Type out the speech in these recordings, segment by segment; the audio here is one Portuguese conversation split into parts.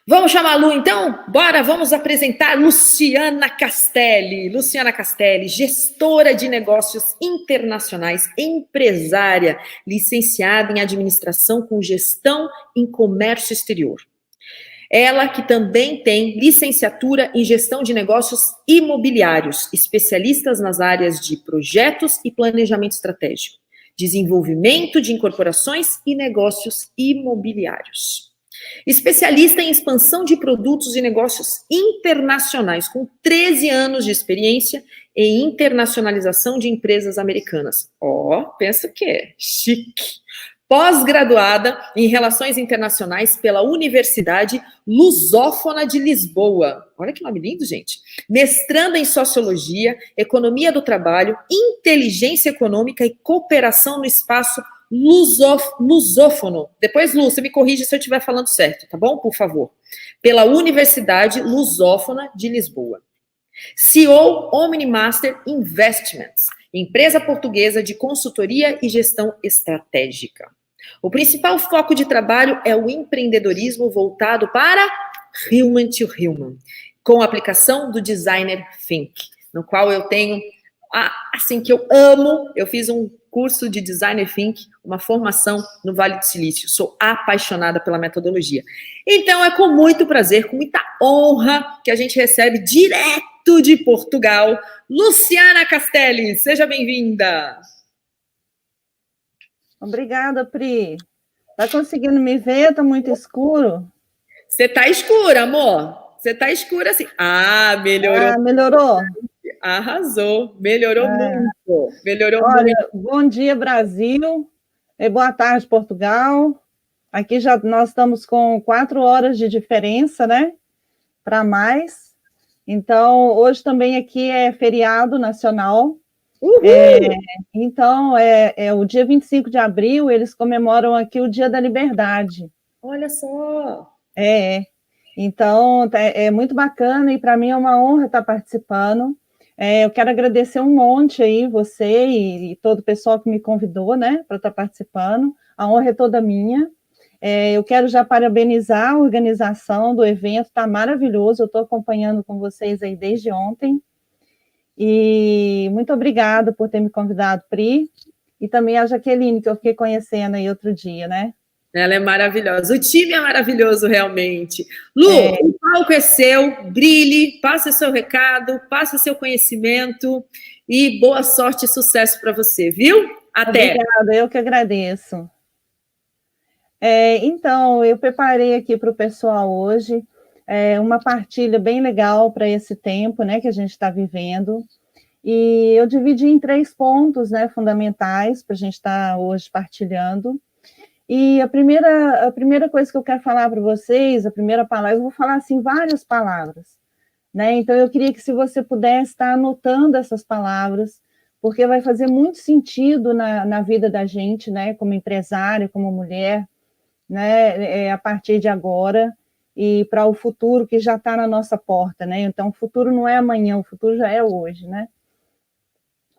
Vamos chamar a Lu, então? Bora, vamos apresentar Luciana Castelli. Luciana Castelli, gestora de negócios internacionais, empresária, licenciada em administração com gestão em comércio exterior. Ela que também tem licenciatura em gestão de negócios imobiliários, especialistas nas áreas de projetos e planejamento estratégico, desenvolvimento de incorporações e negócios imobiliários. Especialista em expansão de produtos e negócios internacionais, com 13 anos de experiência em internacionalização de empresas americanas. Pensa que é chique. Pós-graduada em Relações Internacionais pela Universidade Lusófona de Lisboa. Olha que nome lindo, gente. Mestranda em Sociologia, Economia do Trabalho, Inteligência Econômica e Cooperação no Espaço Lusófono. Depois, Lu, você me corrige se eu estiver falando certo, tá bom? Por favor. Pela Universidade Lusófona de Lisboa. CEO Omnimaster Investments, empresa portuguesa de consultoria e gestão estratégica. O principal foco de trabalho é o empreendedorismo voltado para human to human, com a aplicação do designer Think, no qual eu tenho, assim, que eu amo. Eu fiz um curso de designer Think, uma formação no Vale do Silício. Sou apaixonada pela metodologia. Então, é com muito prazer, com muita honra, que a gente recebe direto de Portugal, Luciana Castelli. Seja bem-vinda. Obrigada, Pri. Tá conseguindo me ver? Tá muito escuro? Você tá escura, amor. Você tá escura assim. Melhorou. Melhorou? Arrasou. Melhorou muito. Melhorou Olha, muito. bom dia, Brasil. Boa tarde, Portugal. Aqui nós estamos com 4 horas de diferença, né? Para mais. Então, hoje também aqui é feriado nacional. Então, o dia 25 de abril, eles comemoram aqui o Dia da Liberdade. Olha só! Então, é muito bacana e para mim é uma honra estar participando. Eu quero agradecer um monte aí, você e todo o pessoal que me convidou, né, para estar participando. A honra é toda minha. Eu quero já parabenizar a organização do evento, está maravilhoso. Eu estou acompanhando com vocês aí desde ontem. E muito obrigada por ter me convidado, Pri, e também a Jaqueline, que eu fiquei conhecendo aí outro dia, né? Ela é maravilhosa, o time é maravilhoso realmente. Lu, o palco é seu, brilhe, passe seu recado, passe seu conhecimento e boa sorte e sucesso para você, viu? Até! Obrigada, eu que agradeço. Então, eu preparei aqui para o pessoal hoje uma partilha bem legal para esse tempo, né, que a gente está vivendo. E eu dividi em 3 pontos, né, fundamentais para a gente estar hoje partilhando. E a primeira coisa que eu quero falar para vocês, a primeira palavra, eu vou falar assim várias palavras, né? Então eu queria que se você pudesse estar anotando essas palavras, porque vai fazer muito sentido na vida da gente, né, como empresária, como mulher, né, a partir de agora e para o futuro que já está na nossa porta, né? Então o futuro não é amanhã, o futuro já é hoje, né?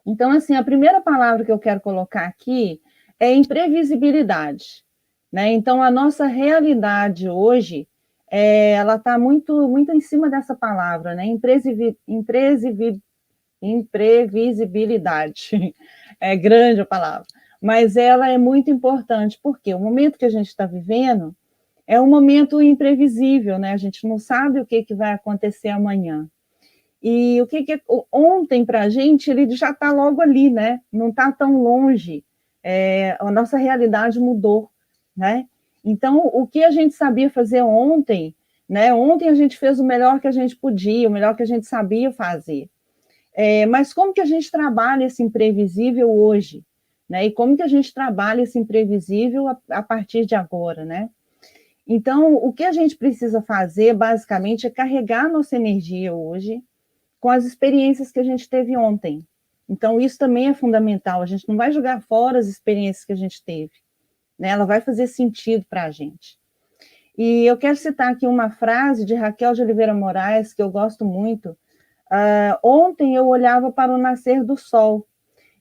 Então, assim, a primeira palavra que eu quero colocar aqui é imprevisibilidade, né? Então, a nossa realidade hoje, ela está muito, muito em cima dessa palavra, né? Imprevisibilidade. É grande a palavra, mas ela é muito importante, porque o momento que a gente está vivendo é um momento imprevisível, né? A gente não sabe o que vai acontecer amanhã. E o que ontem para a gente, ele já está logo ali, né? Não está tão longe. A nossa realidade mudou, né? Então, o que a gente sabia fazer ontem, né? Ontem a gente fez o melhor que a gente podia, o melhor que a gente sabia fazer. Mas como que a gente trabalha esse imprevisível hoje, né? E como que a gente trabalha esse imprevisível a partir de agora, né? Então, o que a gente precisa fazer, basicamente, é carregar nossa energia hoje com as experiências que a gente teve ontem. Então, isso também é fundamental. A gente não vai jogar fora as experiências que a gente teve, né? Ela vai fazer sentido para a gente. E eu quero citar aqui uma frase de Raquel de Oliveira Moraes, que eu gosto muito. Ontem eu olhava para o nascer do sol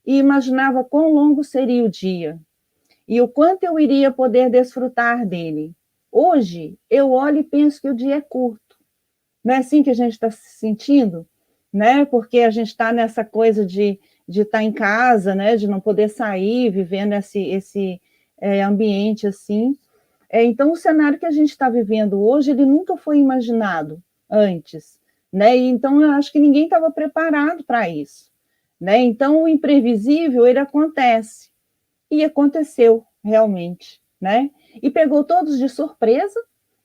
e imaginava quão longo seria o dia e o quanto eu iria poder desfrutar dele. Hoje, eu olho e penso que o dia é curto. Não é assim que a gente está se sentindo? Né? Porque a gente está nessa coisa de estar em casa, né? De não poder sair, vivendo esse ambiente assim. Então, o cenário que a gente está vivendo hoje, ele nunca foi imaginado antes. Né? Então, eu acho que ninguém estava preparado para isso. Né? Então, o imprevisível, ele acontece. E aconteceu, realmente. Né? E pegou todos de surpresa,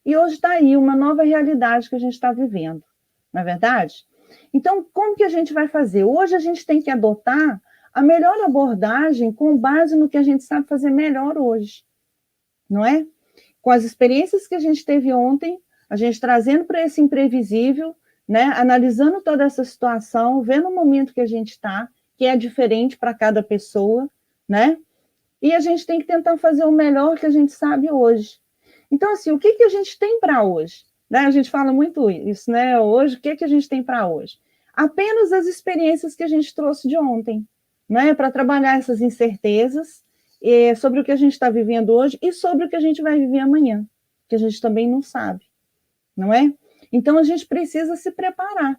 e hoje está aí uma nova realidade que a gente está vivendo. Não é verdade? Então, como que a gente vai fazer? Hoje a gente tem que adotar a melhor abordagem com base no que a gente sabe fazer melhor hoje. Não é? Com as experiências que a gente teve ontem, a gente trazendo para esse imprevisível, né? Analisando toda essa situação, vendo o momento que a gente está, que é diferente para cada pessoa, né? E a gente tem que tentar fazer o melhor que a gente sabe hoje. Então, assim, o que a gente tem para hoje? Né? A gente fala muito isso, né? Hoje, o que a gente tem para hoje? Apenas as experiências que a gente trouxe de ontem, né? Para trabalhar essas incertezas sobre o que a gente está vivendo hoje e sobre o que a gente vai viver amanhã, que a gente também não sabe, não é? Então, a gente precisa se preparar,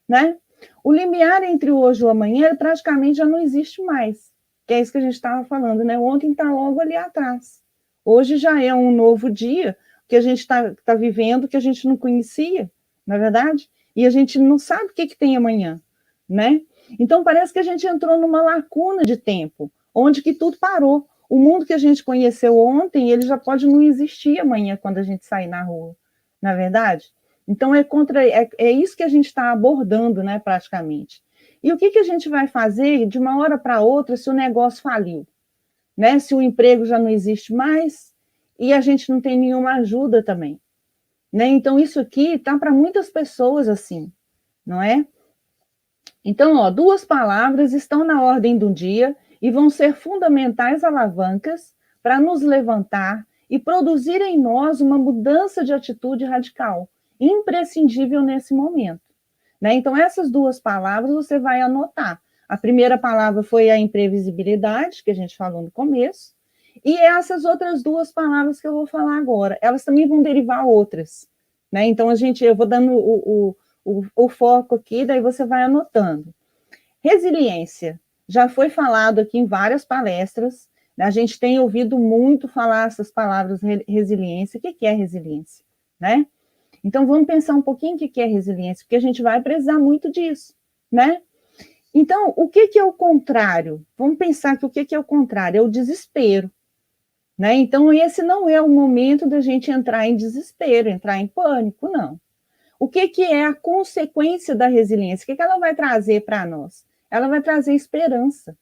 né? O limiar entre o hoje e o amanhã praticamente já não existe mais, que é isso que a gente estava falando, né? Ontem está logo ali atrás. Hoje já é um novo dia que a gente está vivendo, que a gente não conhecia, não é verdade? E a gente não sabe o que tem amanhã, né? Então parece que a gente entrou numa lacuna de tempo, onde que tudo parou. O mundo que a gente conheceu ontem, ele já pode não existir amanhã quando a gente sair na rua, não é verdade? Então é isso que a gente está abordando, né, praticamente. E o que a gente vai fazer de uma hora para outra se o negócio faliu? Né? Se o emprego já não existe mais e a gente não tem nenhuma ajuda também. Né? Então, isso aqui está para muitas pessoas assim, não é? Então, ó, 2 palavras estão na ordem do dia e vão ser fundamentais alavancas para nos levantar e produzir em nós uma mudança de atitude radical, imprescindível nesse momento. Né? Então, essas 2 palavras você vai anotar. A primeira palavra foi a imprevisibilidade, que a gente falou no começo, e essas outras 2 palavras que eu vou falar agora, elas também vão derivar outras. Né? Então, eu vou dando o foco aqui, daí você vai anotando. Resiliência. Já foi falado aqui em várias palestras, né? A gente tem ouvido muito falar essas palavras resiliência. O que é resiliência? Né? Então, vamos pensar um pouquinho o que é resiliência, porque a gente vai precisar muito disso, né? Então, o que é o contrário? Vamos pensar que o que é o contrário? É o desespero, né? Então, esse não é o momento da gente entrar em desespero, entrar em pânico, não. O que é a consequência da resiliência? O que ela vai trazer para nós? Ela vai trazer esperança,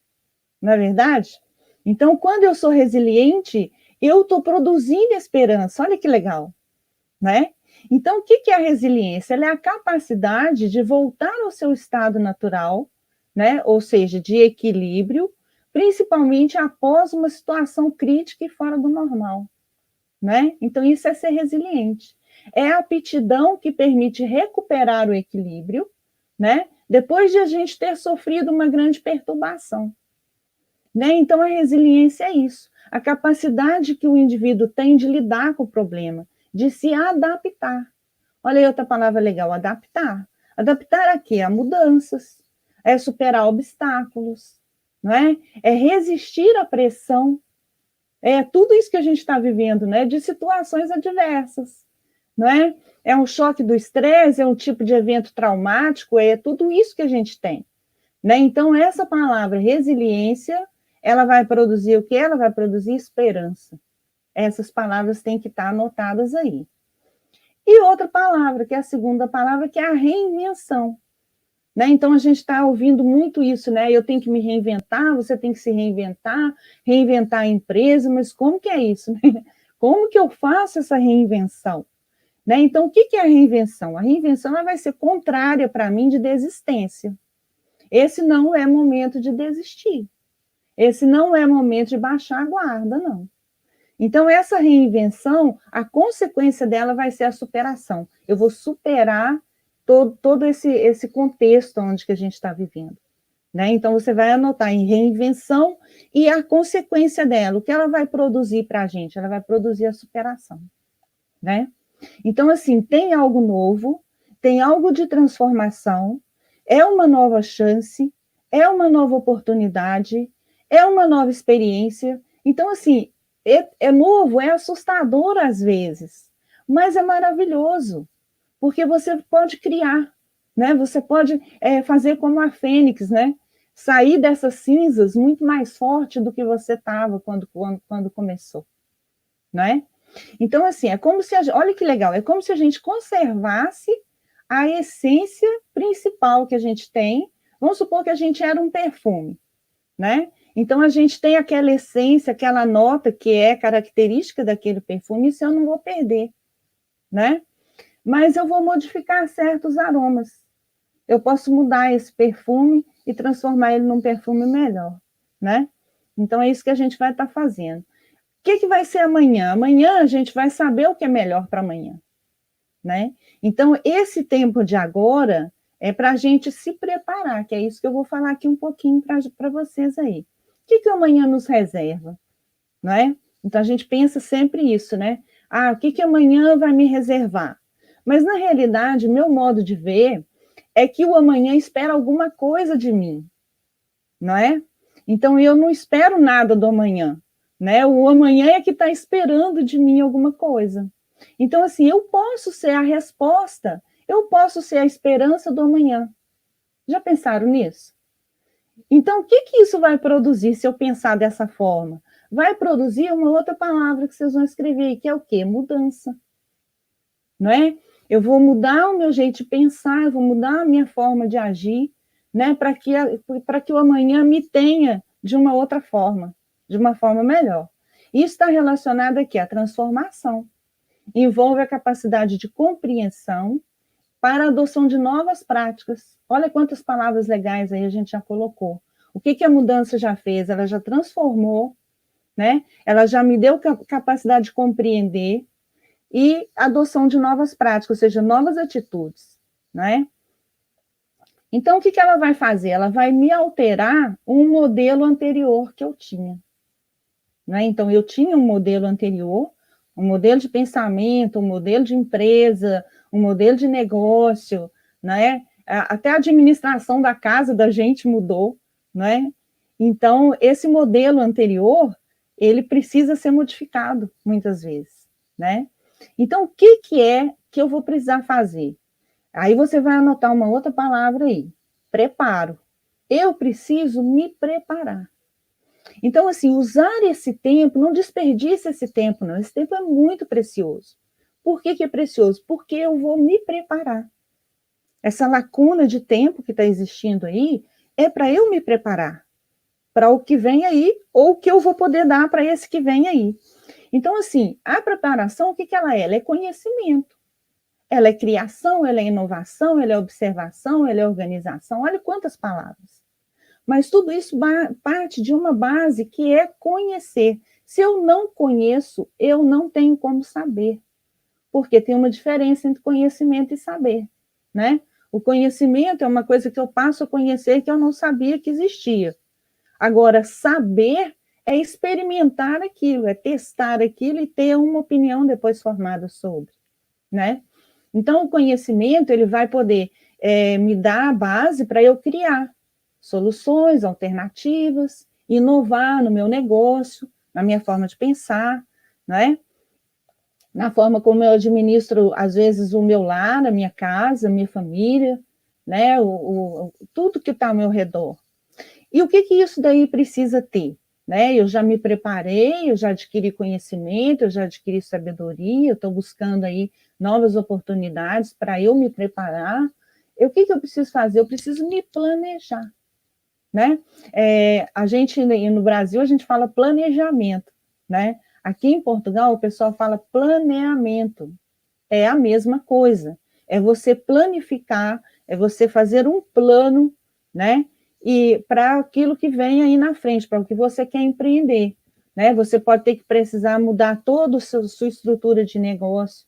não é verdade? Então, quando eu sou resiliente, eu estou produzindo esperança. Olha que legal, né? Então, o que é a resiliência? Ela é a capacidade de voltar ao seu estado natural, né? Ou seja, de equilíbrio, principalmente após uma situação crítica e fora do normal, né? Então, isso é ser resiliente. É a aptidão que permite recuperar o equilíbrio, né? Depois de a gente ter sofrido uma grande perturbação. Né? Então, a resiliência é isso. A capacidade que o indivíduo tem de lidar com o problema, de se adaptar. Olha aí outra palavra legal, adaptar. Adaptar a quê? A mudanças. É superar obstáculos. Não é? É resistir à pressão. É tudo isso que a gente está vivendo, né? De situações adversas. Não é? É um choque do estresse, é um tipo de evento traumático, é tudo isso que a gente tem. Né? Então, essa palavra resiliência, ela vai produzir o quê? Ela vai produzir esperança. Essas palavras têm que estar anotadas aí. E outra palavra, que é a segunda palavra, que é a reinvenção. Né? Então, a gente está ouvindo muito isso, né? Eu tenho que me reinventar, você tem que se reinventar, reinventar a empresa, mas como que é isso? Né? Como que eu faço essa reinvenção? Né? Então, o que é a reinvenção? A reinvenção ela vai ser contrária para mim de desistência. Esse não é momento de desistir. Esse não é momento de baixar a guarda, não. Então, essa reinvenção, a consequência dela vai ser a superação. Eu vou superar todo esse contexto onde que a gente está vivendo. Né? Então, você vai anotar em reinvenção e a consequência dela, o que ela vai produzir para a gente? Ela vai produzir a superação. né? Então, assim, tem algo novo, tem algo de transformação, é uma nova chance, é uma nova oportunidade, é uma nova experiência. Então, assim, é novo, é assustador às vezes, mas é maravilhoso, porque você pode criar, né? Você pode fazer como a Fênix, né? Sair dessas cinzas muito mais forte do que você estava quando começou, né? Então, assim, é como se olha que legal, é como se a gente conservasse a essência principal que a gente tem. Vamos supor que a gente era um perfume, né? Então, a gente tem aquela essência, aquela nota que é característica daquele perfume, isso eu não vou perder, né? Mas eu vou modificar certos aromas. Eu posso mudar esse perfume e transformar ele num perfume melhor, né? Então, é isso que a gente vai estar fazendo. O que vai ser amanhã? Amanhã a gente vai saber o que é melhor para amanhã, né? Então, esse tempo de agora é para a gente se preparar, que é isso que eu vou falar aqui um pouquinho para vocês aí. O que o amanhã nos reserva, não é? Então, a gente pensa sempre isso, né? Ah, o que amanhã vai me reservar? Mas, na realidade, meu modo de ver é que o amanhã espera alguma coisa de mim, não é? Então, eu não espero nada do amanhã, né? O amanhã é que está esperando de mim alguma coisa. Então, assim, eu posso ser a resposta, eu posso ser a esperança do amanhã. Já pensaram nisso? Então, o que isso vai produzir se eu pensar dessa forma? Vai produzir uma outra palavra que vocês vão escrever, que é o quê? Mudança. Não é? Eu vou mudar o meu jeito de pensar, eu vou mudar a minha forma de agir, né? Para que o amanhã me tenha de uma outra forma, de uma forma melhor. Isso está relacionado aqui à transformação. Envolve a capacidade de compreensão para a adoção de novas práticas. Olha quantas palavras legais aí a gente já colocou. O que a mudança já fez? Ela já transformou, né? Ela já me deu capacidade de compreender e adoção de novas práticas, ou seja, novas atitudes, né? Então, o que ela vai fazer? Ela vai me alterar um modelo anterior que eu tinha, né? Então, eu tinha um modelo anterior, um modelo de pensamento, um modelo de empresa, um modelo de negócio, né? Até a administração da casa da gente mudou, né? Então, esse modelo anterior, ele precisa ser modificado muitas vezes, né? Então, o que é que eu vou precisar fazer? Aí você vai anotar uma outra palavra aí, preparo. Eu preciso me preparar. Então, assim, usar esse tempo, não desperdice esse tempo, não. Esse tempo é muito precioso. Por que é precioso? Porque eu vou me preparar. Essa lacuna de tempo que está existindo aí é para eu me preparar para o que vem aí ou o que eu vou poder dar para esse que vem aí. Então, assim, a preparação, o que ela é? Ela é conhecimento. Ela é criação, ela é inovação, ela é observação, ela é organização. Olha quantas palavras. Mas tudo isso parte de uma base que é conhecer. Se eu não conheço, eu não tenho como saber. Porque tem uma diferença entre conhecimento e saber, né? O conhecimento é uma coisa que eu passo a conhecer que eu não sabia que existia. Agora, saber é experimentar aquilo, é testar aquilo e ter uma opinião depois formada sobre, né? Então, o conhecimento, ele vai poder me dar a base para eu criar soluções, alternativas, inovar no meu negócio, na minha forma de pensar, né? Na forma como eu administro, às vezes, o meu lar, a minha casa, a minha família, né? Tudo que está ao meu redor. E o que isso daí precisa ter? Né? Eu já me preparei, eu já adquiri conhecimento, eu já adquiri sabedoria, eu estou buscando aí novas oportunidades para eu me preparar. O que eu preciso fazer? Eu preciso me planejar, né? A gente, no Brasil, a gente fala planejamento, né? Aqui em Portugal, o pessoal fala planeamento. É a mesma coisa. É você planificar, é você fazer um plano, né? E para aquilo que vem aí na frente, para o que você quer empreender, né? Você pode ter que precisar mudar toda a sua estrutura de negócio.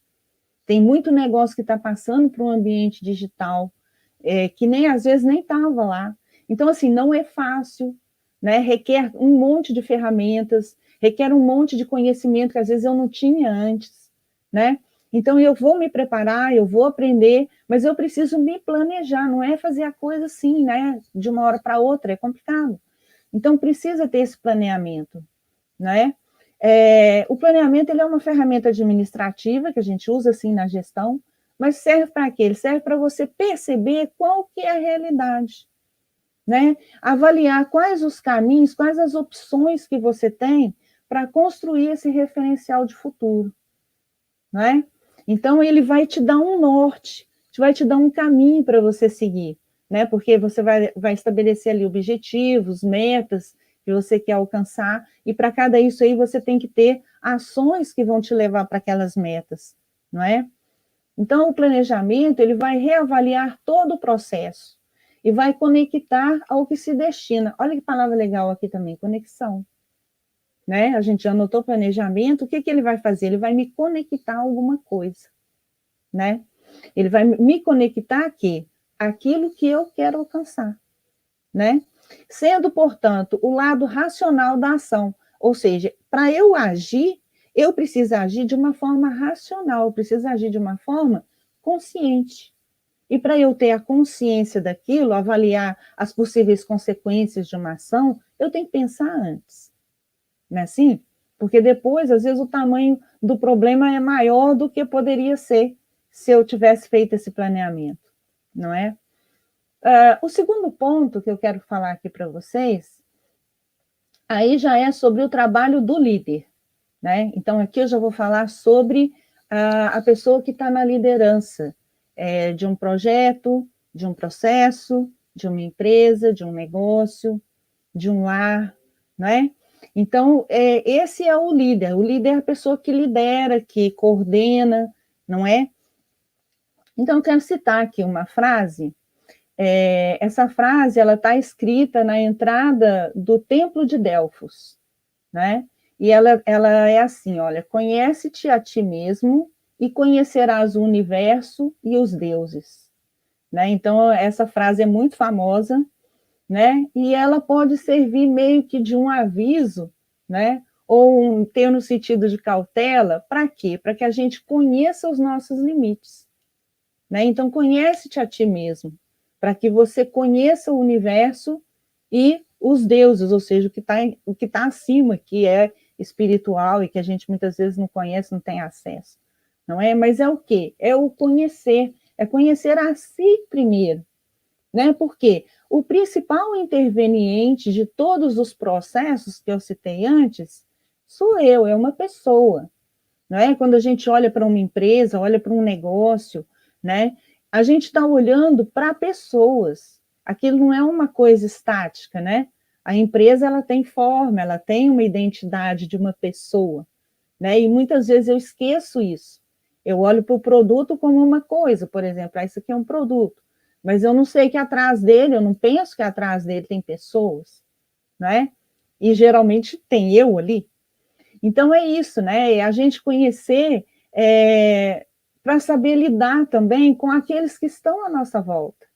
Tem muito negócio que está passando para um ambiente digital, que nem às vezes nem estava lá. Então, assim, não é fácil, né? Requer um monte de ferramentas, requer um monte de conhecimento que às vezes eu não tinha antes, né? Então, eu vou me preparar, eu vou aprender, mas eu preciso me planejar, não é fazer a coisa assim, né, de uma hora para outra, é complicado. Então, precisa ter esse planeamento, né? O planeamento ele é uma ferramenta administrativa que a gente usa, assim, na gestão, mas serve para quê? Ele serve para você perceber qual que é a realidade, né? Avaliar quais os caminhos, quais as opções que você tem para construir esse referencial de futuro, né? Então, ele vai te dar um norte, vai te dar um caminho para você seguir, né? Porque você vai estabelecer ali objetivos, metas que você quer alcançar, e para cada isso aí você tem que ter ações que vão te levar para aquelas metas, não é? Então, o planejamento, ele vai reavaliar todo o processo e vai conectar ao que se destina. Olha que palavra legal aqui também, conexão. Né? A gente já anotou planejamento, o que ele vai fazer? Ele vai me conectar a alguma coisa, né? Ele vai me conectar aqui, aquilo que eu quero alcançar, né? Sendo, portanto, o lado racional da ação, ou seja, para eu agir, eu preciso agir de uma forma racional, eu preciso agir de uma forma consciente. E para eu ter a consciência daquilo, avaliar as possíveis consequências de uma ação, eu tenho que pensar antes. Não é assim? Porque depois, às vezes, o tamanho do problema é maior do que poderia ser se eu tivesse feito esse planeamento, não é? O segundo ponto que eu quero falar aqui para vocês, aí já é sobre o trabalho do líder, né? Então, aqui eu já vou falar sobre a pessoa que está na liderança de um projeto, de um processo, de uma empresa, de um negócio, de um lar, não é? Então, esse é o líder. O líder é a pessoa que lidera, que coordena, não é? Então, eu quero citar aqui uma frase. Essa frase ela está escrita na entrada do Templo de Delfos, né? E ela é assim, olha, conhece-te a ti mesmo e conhecerás o universo e os deuses, né? Então, essa frase é muito famosa, né? E ela pode servir meio que de um aviso, né? Ou ter no sentido de cautela, para quê? Para que a gente conheça os nossos limites, né? Então, conhece-te a ti mesmo, para que você conheça o universo e os deuses, ou seja, o que tá acima, que é espiritual e que a gente muitas vezes não conhece, não tem acesso, não é? Mas é o quê? É o conhecer, é conhecer a si primeiro, né? Porque o principal interveniente de todos os processos que eu citei antes sou eu, é uma pessoa, não é? Quando a gente olha para uma empresa, olha para um negócio, né? A gente está olhando para pessoas. Aquilo não é uma coisa estática, né? A empresa ela tem forma, ela tem uma identidade de uma pessoa, né? E muitas vezes eu esqueço isso. Eu olho para o produto como uma coisa, por exemplo, isso aqui é um produto, mas eu não sei que atrás dele, eu não penso que atrás dele tem pessoas, né? E geralmente tem eu ali. Então é isso, né? É a gente conhecer para saber lidar também com aqueles que estão à nossa volta,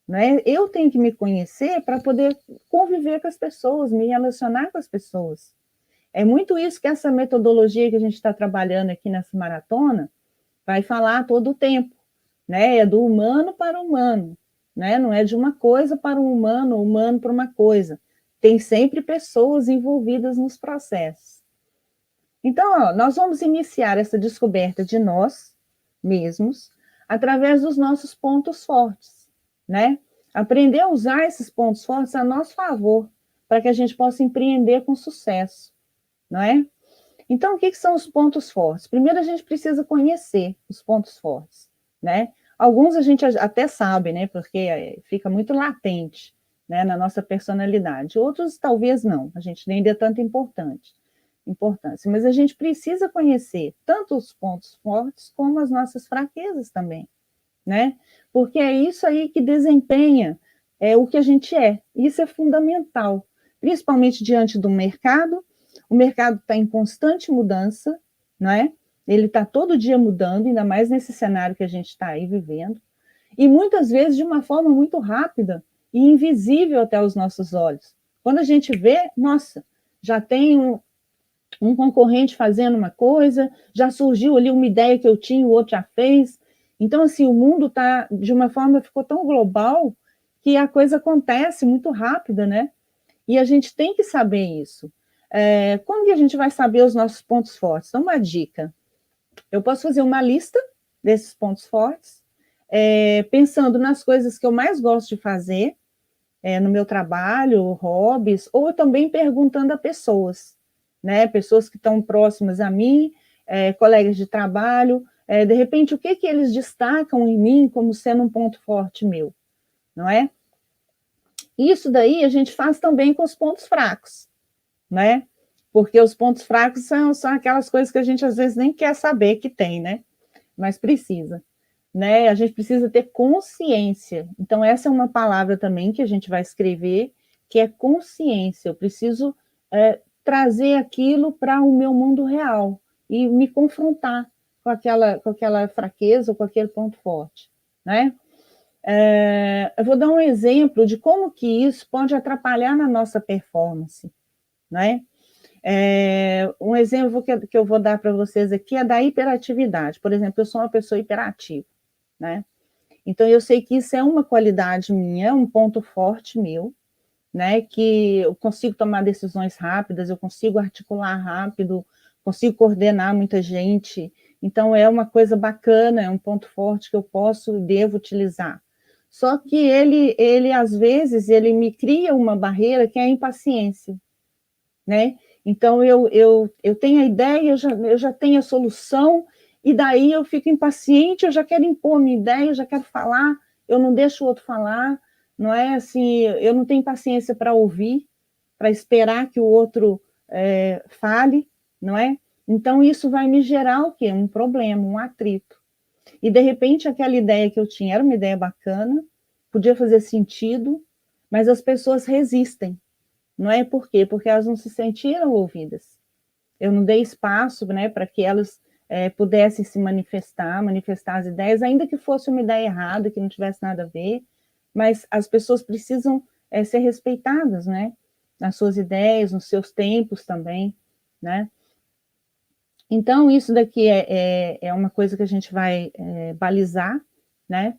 né? Eu tenho que me conhecer para poder conviver com as pessoas, me relacionar com as pessoas. É muito isso que essa metodologia que a gente está trabalhando aqui nessa maratona vai falar todo o tempo, né? É do humano para o humano, né? Não é de uma coisa para um humano, humano para uma coisa. Tem sempre pessoas envolvidas nos processos. Então, nós vamos iniciar essa descoberta de nós mesmos através dos nossos pontos fortes, né? Aprender a usar esses pontos fortes a nosso favor, para que a gente possa empreender com sucesso, não é? Então, o que são os pontos fortes? Primeiro, a gente precisa conhecer os pontos fortes, né? Alguns a gente até sabe, né? Porque fica muito latente, né, na nossa personalidade. Outros, talvez não. A gente nem dê tanta importância. Mas a gente precisa conhecer tanto os pontos fortes como as nossas fraquezas também, né? Porque é isso aí que desempenha o que a gente é. Isso é fundamental, principalmente diante do mercado. O mercado está em constante mudança, não é? Ele está todo dia mudando, ainda mais nesse cenário que a gente está aí vivendo, e muitas vezes de uma forma muito rápida e invisível até aos nossos olhos. Quando a gente vê, nossa, já tem um concorrente fazendo uma coisa, já surgiu ali uma ideia que eu tinha, o outro já fez. Então, assim, o mundo tá, de uma forma, ficou tão global que a coisa acontece muito rápida, né? E a gente tem que saber isso. Como que a gente vai saber os nossos pontos fortes? Então, uma dica. Eu posso fazer uma lista desses pontos fortes, pensando nas coisas que eu mais gosto de fazer, no meu trabalho, hobbies, ou também perguntando a pessoas, né? Pessoas que estão próximas a mim, colegas de trabalho, de repente, o que que eles destacam em mim como sendo um ponto forte meu, não é? Isso daí a gente faz também com os pontos fracos, né? Porque os pontos fracos são aquelas coisas que a gente às vezes nem quer saber que tem, né? Mas precisa, né? A gente precisa ter consciência. Então, essa é uma palavra também que a gente vai escrever, que é consciência. Eu preciso trazer aquilo para o meu mundo real e me confrontar com aquela fraqueza ou com aquele ponto forte, né? Eu vou dar um exemplo de como que isso pode atrapalhar na nossa performance, né? Um exemplo que eu vou dar para vocês aqui é da hiperatividade. Por exemplo, eu sou uma pessoa hiperativa, né? Então, eu sei que isso é uma qualidade minha, é um ponto forte meu, né? Que eu consigo tomar decisões rápidas, eu consigo articular rápido, consigo coordenar muita gente. Então, é uma coisa bacana, é um ponto forte que eu posso e devo utilizar. Só que ele às vezes, ele me cria uma barreira que é a impaciência, né? Então, eu tenho a ideia, eu já tenho a solução, e daí eu fico impaciente, eu já quero impor minha ideia, eu já quero falar, eu não deixo o outro falar, não é assim, eu não tenho paciência para ouvir, para esperar que o outro fale, não é? Então, isso vai me gerar o quê? Um problema, um atrito. E, de repente, aquela ideia que eu tinha era uma ideia bacana, podia fazer sentido, mas as pessoas resistem. Não é por quê? Porque elas não se sentiram ouvidas. Eu não dei espaço, né, para que elas pudessem se manifestar as ideias, ainda que fosse uma ideia errada, que não tivesse nada a ver, mas as pessoas precisam ser respeitadas, né, nas suas ideias, nos seus tempos também, né. Então, isso daqui é uma coisa que a gente vai balizar, né.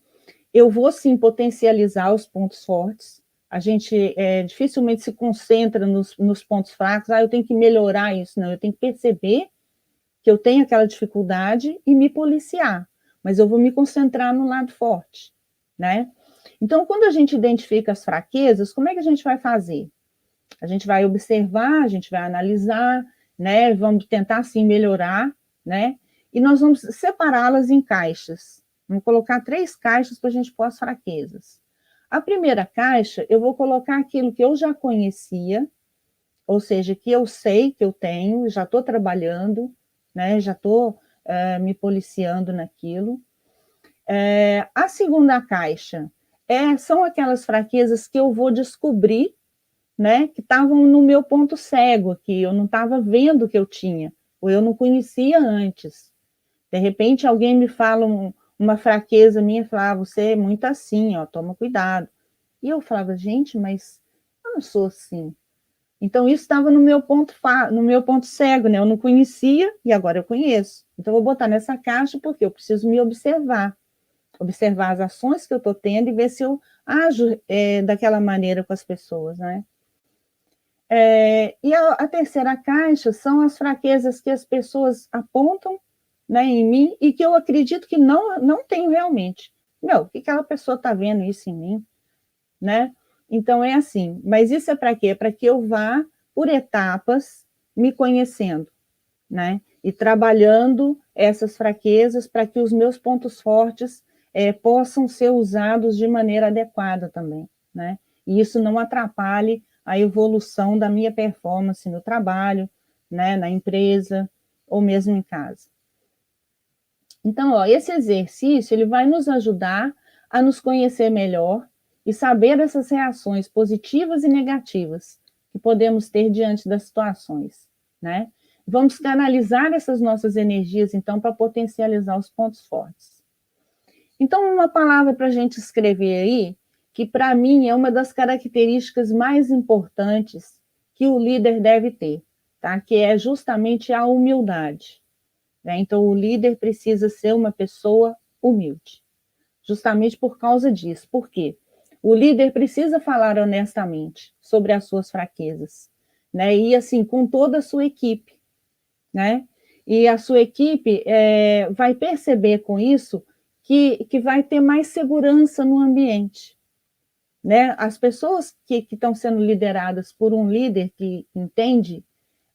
Eu vou, sim, potencializar os pontos fortes. A gente dificilmente se concentra nos pontos fracos. Eu tenho que melhorar isso. Não, eu tenho que perceber que eu tenho aquela dificuldade e me policiar. Mas eu vou me concentrar no lado forte, né? Então, quando a gente identifica as fraquezas, como é que a gente vai fazer? A gente vai observar, a gente vai analisar, né? Vamos tentar, sim, melhorar, né? E nós vamos separá-las em caixas. Vamos colocar 3 caixas para a gente pôr as fraquezas. A primeira caixa, eu vou colocar aquilo que eu já conhecia, ou seja, que eu sei que eu tenho, já estou trabalhando, né? Já estou me policiando naquilo. A segunda caixa são aquelas fraquezas que eu vou descobrir, né? Que estavam no meu ponto cego aqui, eu não estava vendo que eu tinha, ou eu não conhecia antes. De repente, alguém me fala uma fraqueza minha, fala, você é muito assim, ó, toma cuidado. E eu falava, gente, mas eu não sou assim. Então, isso estava no meu ponto cego, né? Eu não conhecia e agora eu conheço. Então, eu vou botar nessa caixa porque eu preciso me observar as ações que eu estou tendo e ver se eu ajo daquela maneira com as pessoas, né? E a terceira caixa são as fraquezas que as pessoas apontam, né, em mim e que eu acredito que não tenho realmente. O que aquela pessoa está vendo isso em mim, né? Então, é assim. Mas isso é para quê? É para que eu vá, por etapas, me conhecendo, né? E trabalhando essas fraquezas para que os meus pontos fortes possam ser usados de maneira adequada também, né? E isso não atrapalhe a evolução da minha performance no trabalho, né, na empresa ou mesmo em casa. Então, esse exercício ele vai nos ajudar a nos conhecer melhor e saber essas reações positivas e negativas que podemos ter diante das situações, né? Vamos canalizar essas nossas energias, então, para potencializar os pontos fortes. Então, uma palavra para a gente escrever aí, que para mim é uma das características mais importantes que o líder deve ter, tá? Que é justamente a humildade, né? Então, o líder precisa ser uma pessoa humilde, justamente por causa disso. Por quê? O líder precisa falar honestamente sobre as suas fraquezas, né? E assim, com toda a sua equipe, né? E a sua equipe vai perceber com isso que vai ter mais segurança no ambiente, né? As pessoas que estão sendo lideradas por um líder que entende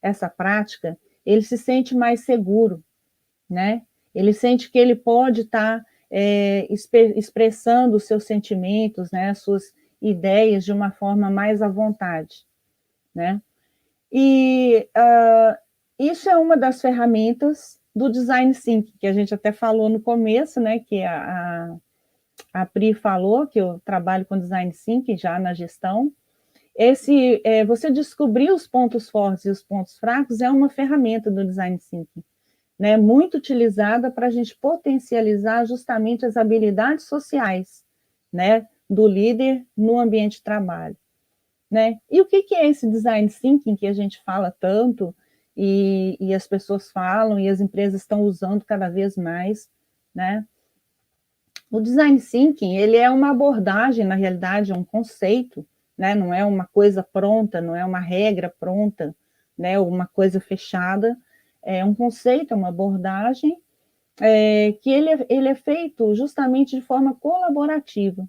essa prática, ele se sente mais seguro, né? Ele sente que ele pode estar expressando os seus sentimentos, né? As suas ideias de uma forma mais à vontade, né? E isso é uma das ferramentas do Design Thinking, que a gente até falou no começo, né? Que a Pri falou, que eu trabalho com Design Thinking já na gestão. Você descobrir os pontos fortes e os pontos fracos é uma ferramenta do Design Thinking, né? Muito utilizada para a gente potencializar justamente as habilidades sociais, né? Do líder no ambiente de trabalho. Né? E o que é esse design thinking que a gente fala tanto e as pessoas falam e as empresas estão usando cada vez mais, né? O design thinking, ele é uma abordagem, na realidade, é um conceito, né? Não é uma coisa pronta, não é uma regra pronta, né? Ou uma coisa fechada, é um conceito, é uma abordagem que ele é feito justamente de forma colaborativa.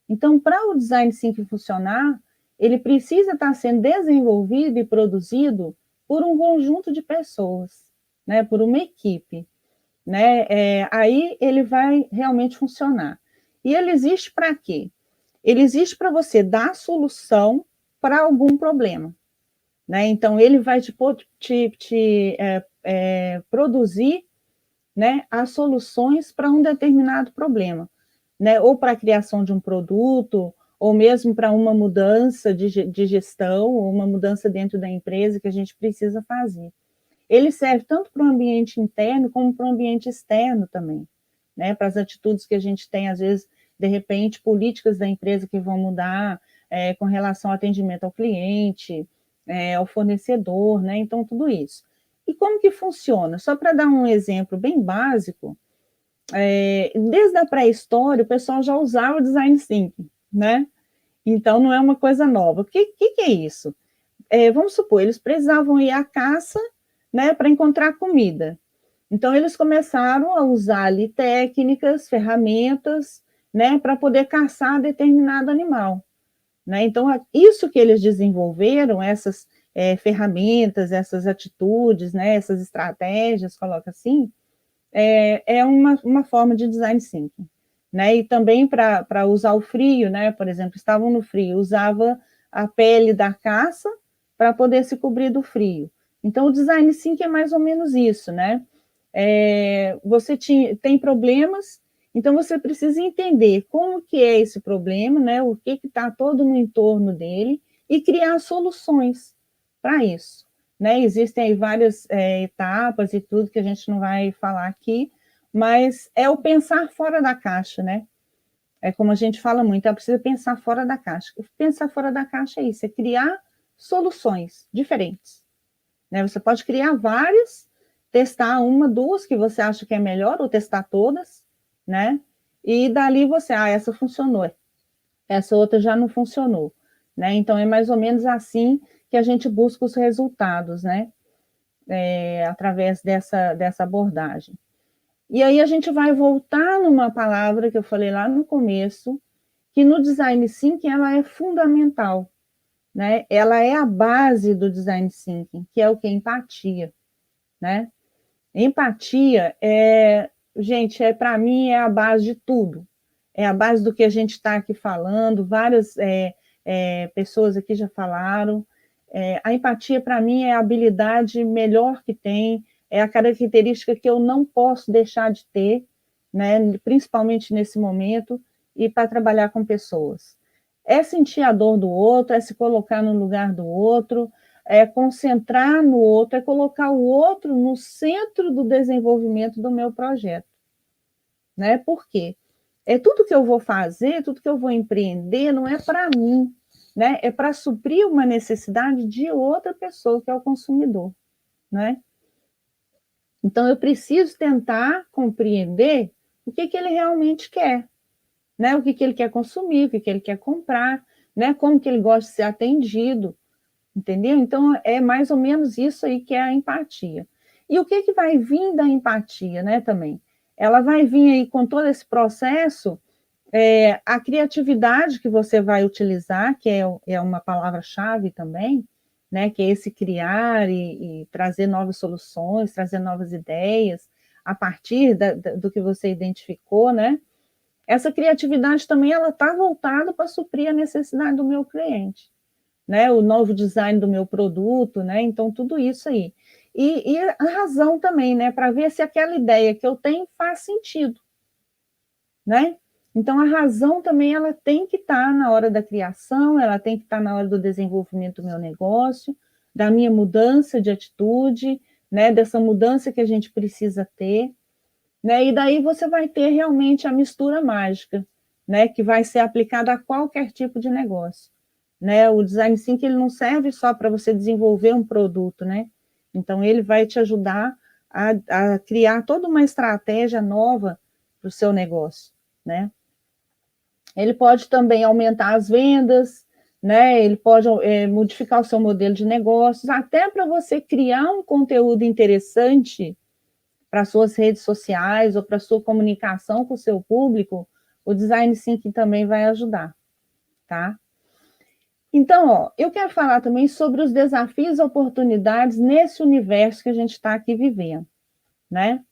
Então, para o design thinking funcionar, ele precisa estar sendo desenvolvido e produzido por um conjunto de pessoas, né, por uma equipe, né? Aí ele vai realmente funcionar. E ele existe para quê? Ele existe para você dar solução para algum problema, né? Então, ele vai te produzir, né, as soluções para um determinado problema, né? Ou para a criação de um produto, ou mesmo para uma mudança de gestão, ou uma mudança dentro da empresa que a gente precisa fazer. Ele serve tanto para o ambiente interno como para o ambiente externo também, né? Para as atitudes que a gente tem, às vezes, de repente, políticas da empresa que vão mudar com relação ao atendimento ao cliente, ao fornecedor, né? Então, tudo isso. E como que funciona? Só para dar um exemplo bem básico, desde a pré-história, o pessoal já usava o design thinking, né? Então, não é uma coisa nova. O que é isso? Vamos supor, eles precisavam ir à caça, né, para encontrar comida. Então, eles começaram a usar ali técnicas, ferramentas, né, para poder caçar determinado animal. Né? Então, isso que eles desenvolveram, essas ferramentas, essas atitudes, né, essas estratégias, coloca assim, é uma forma de design thinking. Né? E também para usar o frio, né? Por exemplo, estavam no frio, usava a pele da caça para poder se cobrir do frio. Então, o design thinking é mais ou menos isso, né? Você tem problemas, então você precisa entender como que é esse problema, né? O que está todo no entorno dele e criar soluções para isso. Né? Existem aí várias etapas e tudo que a gente não vai falar aqui, mas é o pensar fora da caixa, né? É como a gente fala muito, precisa pensar fora da caixa. Pensar fora da caixa é isso, é criar soluções diferentes. Né? Você pode criar várias, testar uma, duas que você acha que é melhor, ou testar todas, né? E dali você, essa funcionou, essa outra já não funcionou. Né? Então, é mais ou menos assim que a gente busca os resultados, né? Através dessa abordagem. E aí a gente vai voltar numa palavra que eu falei lá no começo, que no design thinking ela é fundamental, né? Ela é a base do design thinking, que é o que? Empatia, né? Empatia gente, para mim é a base de tudo. É a base do que a gente está aqui falando, várias pessoas aqui já falaram. A empatia, para mim, é a habilidade melhor que tem, é a característica que eu não posso deixar de ter, né, principalmente nesse momento, e para trabalhar com pessoas. É sentir a dor do outro, é se colocar no lugar do outro, é concentrar no outro, é colocar o outro no centro do desenvolvimento do meu projeto. Né? Por quê? Tudo que eu vou fazer, tudo que eu vou empreender, não é para mim, né? É para suprir uma necessidade de outra pessoa, que é o consumidor. né? Então, eu preciso tentar compreender o que ele realmente quer, né? O que ele quer consumir, o que ele quer comprar, né? Como que ele gosta de ser atendido, entendeu? Então, é mais ou menos isso aí que é a empatia. E o que vai vir da empatia, né, também? Ela vai vir aí com todo esse processo, a criatividade que você vai utilizar, que é uma palavra-chave também, né, que é esse criar e trazer novas soluções, trazer novas ideias, a partir do que você identificou, né? Essa criatividade também ela está voltada para suprir a necessidade do meu cliente, né? O novo design do meu produto, né? Então, tudo isso aí. E a razão também, né? Para ver se aquela ideia que eu tenho faz sentido, né? Então, a razão também ela tem que estar na hora da criação, ela tem que estar na hora do desenvolvimento do meu negócio, da minha mudança de atitude, né? Dessa mudança que a gente precisa ter, né? E daí você vai ter realmente a mistura mágica, né? Que vai ser aplicada a qualquer tipo de negócio, né? O design thinking ele não serve só para você desenvolver um produto, né? Então ele vai te ajudar a criar toda uma estratégia nova para o seu negócio, né? Ele pode também aumentar as vendas, né? Ele pode modificar o seu modelo de negócios, até para você criar um conteúdo interessante para suas redes sociais ou para sua comunicação com o seu público, o design thinking também vai ajudar, tá? Então, ó, eu quero falar também sobre os desafios e oportunidades nesse universo que a gente está aqui vivendo, né?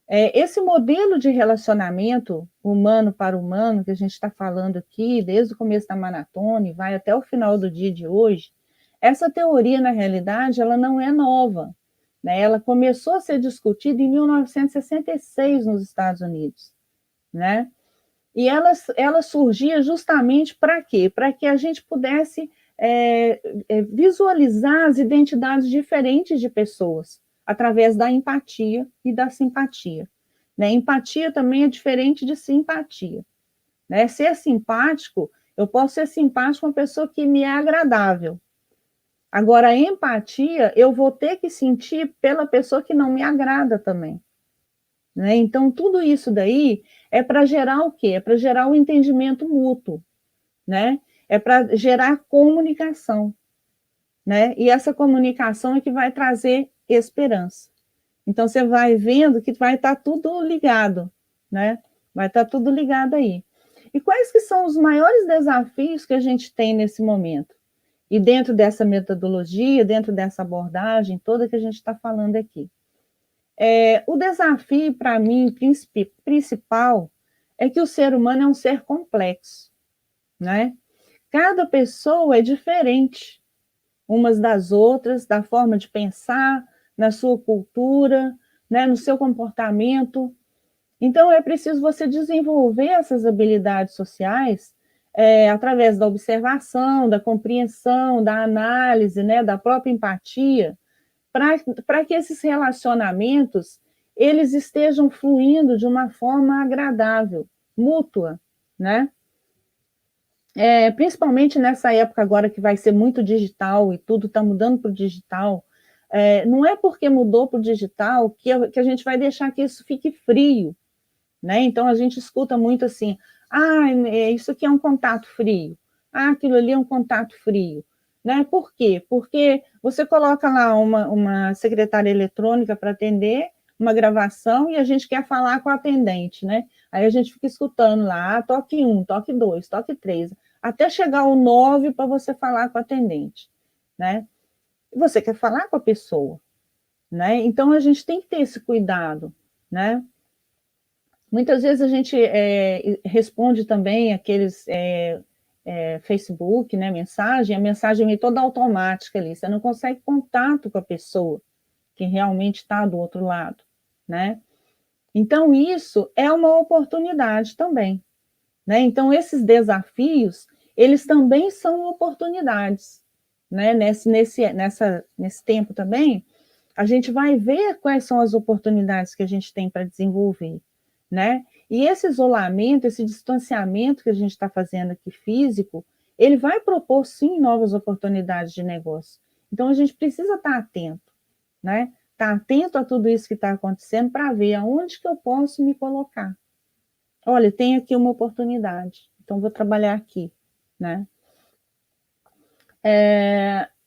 Esse modelo de relacionamento humano para humano que a gente está falando aqui, desde o começo da maratona e vai até o final do dia de hoje, essa teoria, na realidade, ela não é nova, né? Ela começou a ser discutida em 1966 nos Estados Unidos, né? E ela surgia justamente para quê? Para que a gente pudesse visualizar as identidades diferentes de pessoas, através da empatia e da simpatia. Né? Empatia também é diferente de simpatia. Né? Ser simpático, eu posso ser simpático com uma pessoa que me é agradável. Agora, a empatia, eu vou ter que sentir pela pessoa que não me agrada também. Né? Então, tudo isso daí é para gerar o quê? É para gerar o entendimento mútuo, né? É para gerar comunicação, né? E essa comunicação é que vai trazer esperança. Então, você vai vendo que vai estar tudo ligado, né? Vai estar tudo ligado aí. E quais que são os maiores desafios que a gente tem nesse momento? E dentro dessa metodologia, dentro dessa abordagem toda que a gente está falando aqui. O desafio, para mim, principal, é que o ser humano é um ser complexo, né? Cada pessoa é diferente umas das outras, da forma de pensar, na sua cultura, né, no seu comportamento. Então, é preciso você desenvolver essas habilidades sociais através da observação, da compreensão, da análise, né, da própria empatia, para que esses relacionamentos eles estejam fluindo de uma forma agradável, mútua, né? Principalmente nessa época agora que vai ser muito digital e tudo está mudando para o digital, não é porque mudou para o digital que a gente vai deixar que isso fique frio, né? Então a gente escuta muito assim, isso aqui é um contato frio, aquilo ali é um contato frio. Né? Por quê? Porque você coloca lá uma secretária eletrônica para atender uma gravação e a gente quer falar com a atendente, né? Aí a gente fica escutando lá, toque 1, toque 2, toque 3, até chegar ao 9 para você falar com a atendente, né? E você quer falar com a pessoa, né? Então a gente tem que ter esse cuidado, né? Muitas vezes a gente responde também aqueles Facebook, né, a mensagem é toda automática ali, você não consegue contato com a pessoa que realmente está do outro lado, né? Então, isso é uma oportunidade também, né? Então, esses desafios, eles também são oportunidades, né? Nesse tempo também, a gente vai ver quais são as oportunidades que a gente tem para desenvolver, né? E esse isolamento, esse distanciamento que a gente está fazendo aqui físico, ele vai propor, sim, novas oportunidades de negócio. Então, a gente precisa estar atento, né? estar atento a tudo isso que está acontecendo para ver aonde que eu posso me colocar. Olha, tem aqui uma oportunidade, então vou trabalhar aqui, né?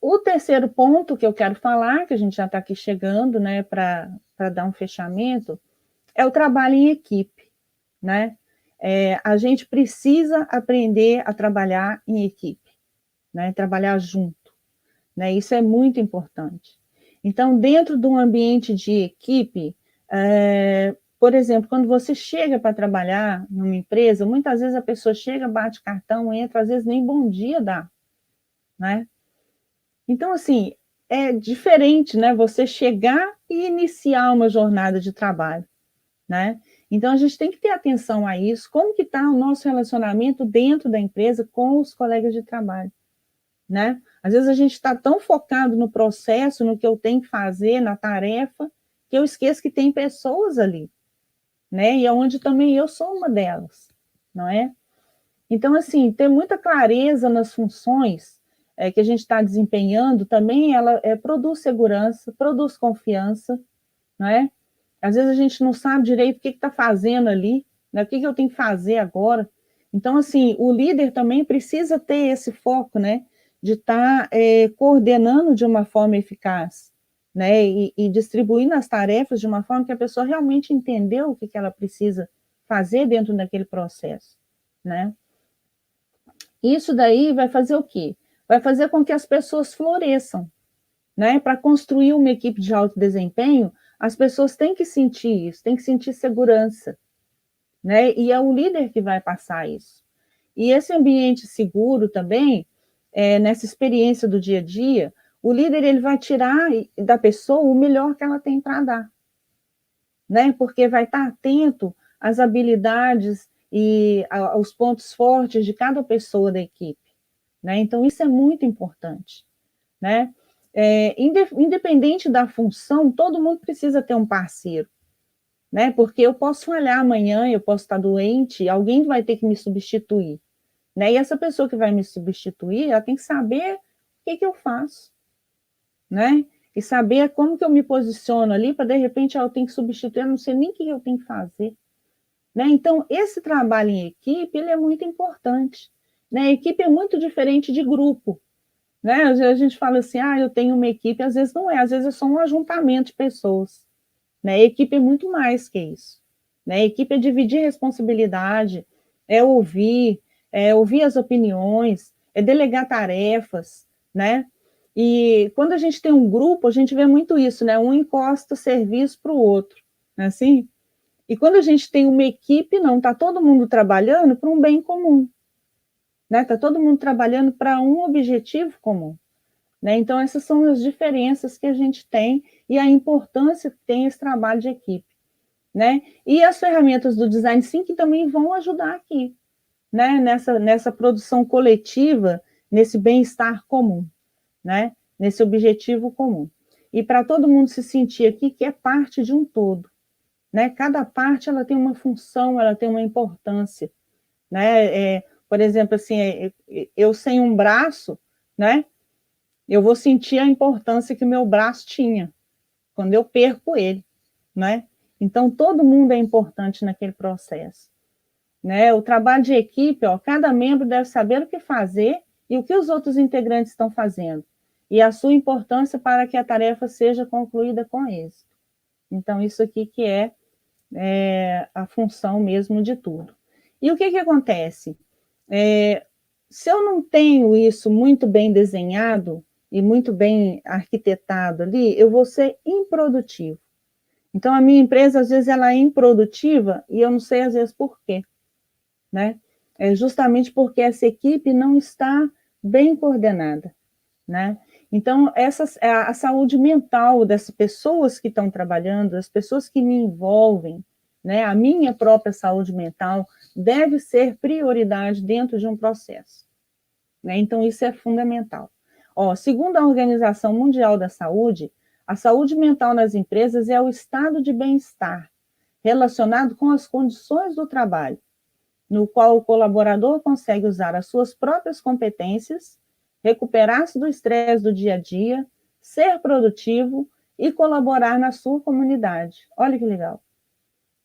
O terceiro ponto que eu quero falar, que a gente já está aqui chegando, né, para dar um fechamento, é o trabalho em equipe, né? A gente precisa aprender a trabalhar em equipe, né? Trabalhar junto, né? Isso é muito importante. Então, dentro de um ambiente de equipe, por exemplo, quando você chega para trabalhar numa empresa, muitas vezes a pessoa chega, bate cartão, entra, às vezes nem bom dia dá, né? Então, assim, é diferente, né? Você chegar e iniciar uma jornada de trabalho, né? Então, a gente tem que ter atenção a isso, como que está o nosso relacionamento dentro da empresa com os colegas de trabalho, né? Às vezes a gente está tão focado no processo, no que eu tenho que fazer, na tarefa, que eu esqueço que tem pessoas ali, né? E é onde também eu sou uma delas, não é? Então, assim, ter muita clareza nas funções que a gente está desempenhando também, ela produz segurança, produz confiança, não é? Às vezes a gente não sabe direito o que está fazendo ali, né? O que eu tenho que fazer agora. Então, assim, o líder também precisa ter esse foco, né? De estar coordenando de uma forma eficaz, né? E distribuindo as tarefas de uma forma que a pessoa realmente entendeu o que ela precisa fazer dentro daquele processo, né? Isso daí vai fazer o quê? Vai fazer com que as pessoas floresçam, né? Para construir uma equipe de alto desempenho, as pessoas têm que sentir isso, têm que sentir segurança, né? E é o líder que vai passar isso. E esse ambiente seguro também, nessa experiência do dia a dia, o líder ele vai tirar da pessoa o melhor que ela tem para dar, né? Porque vai estar atento às habilidades e aos pontos fortes de cada pessoa da equipe, né? Então isso é muito importante, né? Independente da função, todo mundo precisa ter um parceiro, né? Porque eu posso falhar amanhã, eu posso estar doente, alguém vai ter que me substituir, né? E essa pessoa que vai me substituir, ela tem que saber o que eu faço, né? E saber como que eu me posiciono ali, para de repente eu tenho que substituir, eu não sei nem o que eu tenho que fazer, né? Então, esse trabalho em equipe, ele é muito importante, né? A equipe é muito diferente de grupo, né? Às vezes a gente fala assim, eu tenho uma equipe, às vezes não é, às vezes é só um ajuntamento de pessoas, né? A equipe é muito mais que isso, né? A equipe é dividir responsabilidade, ouvir as opiniões, é delegar tarefas, né? E quando a gente tem um grupo, a gente vê muito isso, né? Um encosta o serviço para o outro, não é assim? E quando a gente tem uma equipe, não, está todo mundo trabalhando para um bem comum, né? Está todo mundo trabalhando para um objetivo comum, né? Então, essas são as diferenças que a gente tem e a importância que tem esse trabalho de equipe, né? E as ferramentas do Design Thinking também vão ajudar aqui, né? Nessa produção coletiva, nesse bem-estar comum, né? Nesse objetivo comum. E para todo mundo se sentir aqui que é parte de um todo, né? Cada parte ela tem uma função, ela tem uma importância, né? Por exemplo, assim, eu sem um braço, né? Eu vou sentir a importância que o meu braço tinha quando eu perco ele, né? Então todo mundo é importante naquele processo, né? O trabalho de equipe, cada membro deve saber o que fazer e o que os outros integrantes estão fazendo e a sua importância para que a tarefa seja concluída com êxito. Então isso aqui que é a função mesmo de tudo. E o que acontece? Se eu não tenho isso muito bem desenhado e muito bem arquitetado ali, eu vou ser improdutivo. Então, a minha empresa, às vezes, ela é improdutiva e eu não sei, às vezes, por quê, né? É justamente porque essa equipe não está bem coordenada, né? Então, a saúde mental dessas pessoas que estão trabalhando, das pessoas que me envolvem, né? A minha própria saúde mental deve ser prioridade dentro de um processo, né? Então, isso é fundamental. Segundo a Organização Mundial da Saúde, a saúde mental nas empresas é o estado de bem-estar relacionado com as condições do trabalho, no qual o colaborador consegue usar as suas próprias competências, recuperar-se do estresse do dia a dia, ser produtivo e colaborar na sua comunidade. Olha que legal.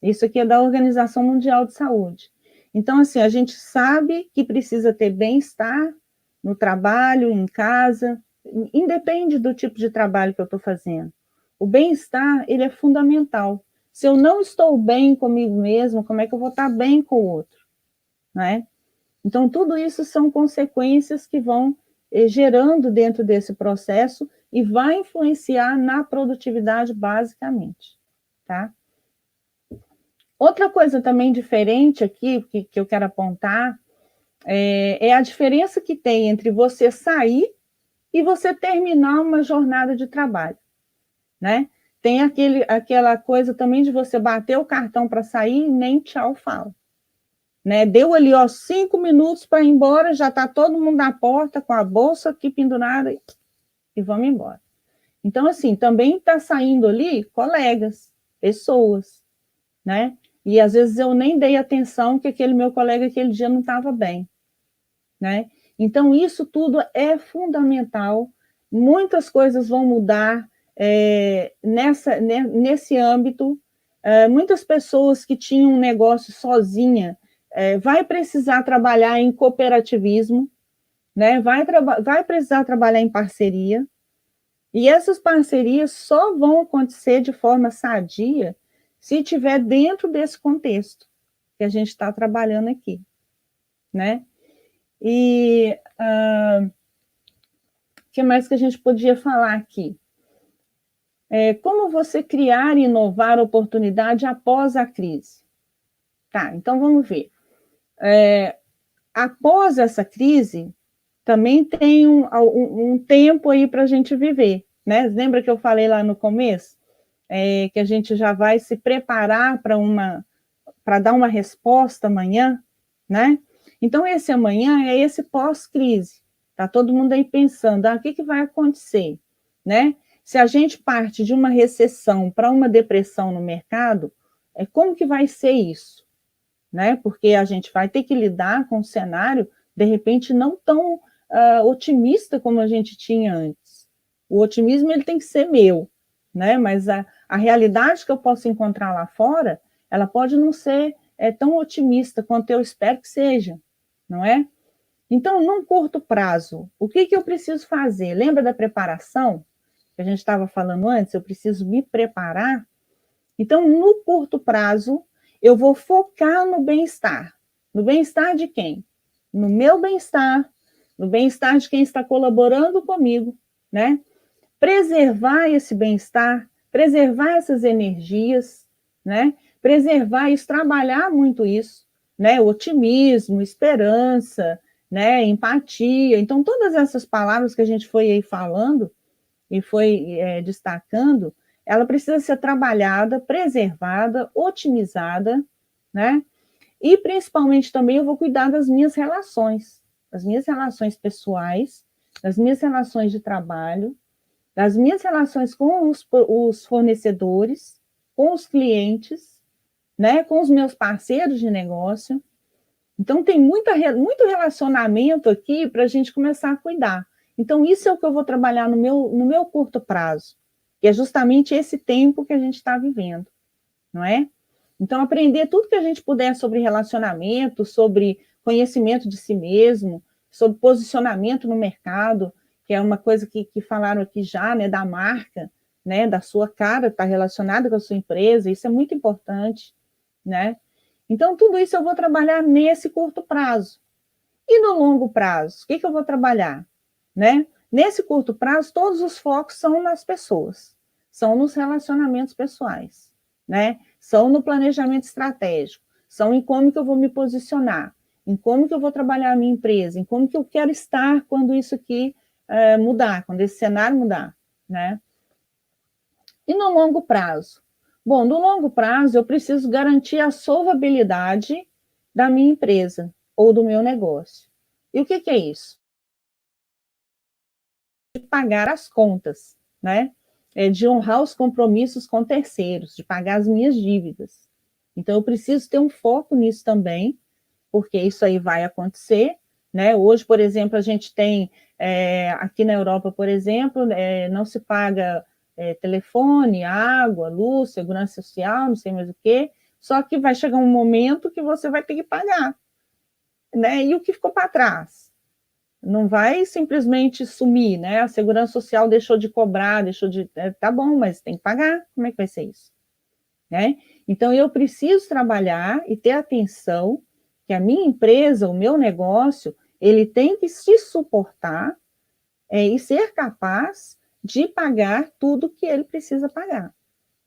Isso aqui é da Organização Mundial de Saúde. Então, assim, a gente sabe que precisa ter bem-estar no trabalho, em casa, independe do tipo de trabalho que eu estou fazendo. O bem-estar, ele é fundamental. Se eu não estou bem comigo mesmo, como é que eu vou estar bem com o outro? Né? Então, tudo isso são consequências que vão gerando dentro desse processo e vai influenciar na produtividade, basicamente. Tá? Outra coisa também diferente aqui, que eu quero apontar, é a diferença que tem entre você sair e você terminar uma jornada de trabalho, né? Tem aquela coisa também de você bater o cartão para sair e nem tchau fala. Né? Deu ali, 5 minutos para ir embora, já está todo mundo na porta com a bolsa aqui pendurada e vamos embora. Então, assim, também está saindo ali colegas, pessoas, né? E às vezes eu nem dei atenção que aquele meu colega aquele dia não estava bem, né? Então, isso tudo é fundamental. Muitas coisas vão mudar nesse âmbito. Muitas pessoas que tinham um negócio sozinha vai precisar trabalhar em cooperativismo, né? Vai precisar trabalhar em parceria. E essas parcerias só vão acontecer de forma sadia se estiver dentro desse contexto que a gente está trabalhando aqui, né? E o que mais que a gente podia falar aqui? Como você criar e inovar oportunidade após a crise? Tá, então vamos ver. Após essa crise, também tem um tempo aí para a gente viver, né? Lembra que eu falei lá no começo? Que a gente já vai se preparar para dar uma resposta amanhã, né? Então, esse amanhã é esse pós-crise. Está todo mundo aí pensando, o que vai acontecer, né? Se a gente parte de uma recessão para uma depressão no mercado, como que vai ser isso? Né? Porque a gente vai ter que lidar com um cenário, de repente, não tão otimista como a gente tinha antes. O otimismo ele tem que ser meu, né? Mas a realidade que eu posso encontrar lá fora, ela pode não ser tão otimista quanto eu espero que seja, não é? Então, num curto prazo, o que eu preciso fazer? Lembra da preparação que a gente estava falando antes? Eu preciso me preparar. Então, no curto prazo, eu vou focar no bem-estar. No bem-estar de quem? No meu bem-estar, no bem-estar de quem está colaborando comigo, né? Preservar esse bem-estar, preservar essas energias, né? Preservar isso, trabalhar muito isso, né? Otimismo, esperança, né? Empatia. Então, todas essas palavras que a gente foi aí falando e foi destacando, ela precisa ser trabalhada, preservada, otimizada, né? E, principalmente, também eu vou cuidar das minhas relações pessoais, das minhas relações de trabalho, das minhas relações com os fornecedores, com os clientes, né? Com os meus parceiros de negócio. Então, tem muito relacionamento aqui para a gente começar a cuidar. Então, isso é o que eu vou trabalhar no meu curto prazo, que é justamente esse tempo que a gente está vivendo, não é? Então, aprender tudo que a gente puder sobre relacionamento, sobre conhecimento de si mesmo, sobre posicionamento no mercado, que é uma coisa que falaram aqui já, né, da marca, né, da sua cara, está relacionada com a sua empresa, isso é muito importante, né? Então, tudo isso eu vou trabalhar nesse curto prazo. E no longo prazo, o que eu vou trabalhar? Né? Nesse curto prazo, todos os focos são nas pessoas, são nos relacionamentos pessoais, né? São no planejamento estratégico, são em como que eu vou me posicionar, em como que eu vou trabalhar a minha empresa, em como que eu quero estar quando isso aqui mudar, quando esse cenário mudar, né? E no longo prazo? Bom, no longo prazo, eu preciso garantir a solvabilidade da minha empresa ou do meu negócio. E o que é isso? De pagar as contas, né? De honrar os compromissos com terceiros, de pagar as minhas dívidas. Então, eu preciso ter um foco nisso também, porque isso aí vai acontecer, né? Hoje, por exemplo, a gente tem, aqui na Europa, por exemplo, não se paga telefone, água, luz, segurança social, não sei mais o quê, só que vai chegar um momento que você vai ter que pagar, né? E o que ficou para trás? Não vai simplesmente sumir, né? A segurança social deixou de cobrar, tá bom, mas tem que pagar, como é que vai ser isso? Né? Então, eu preciso trabalhar e ter atenção que a minha empresa, o meu negócio, ele tem que se suportar e ser capaz de pagar tudo que ele precisa pagar,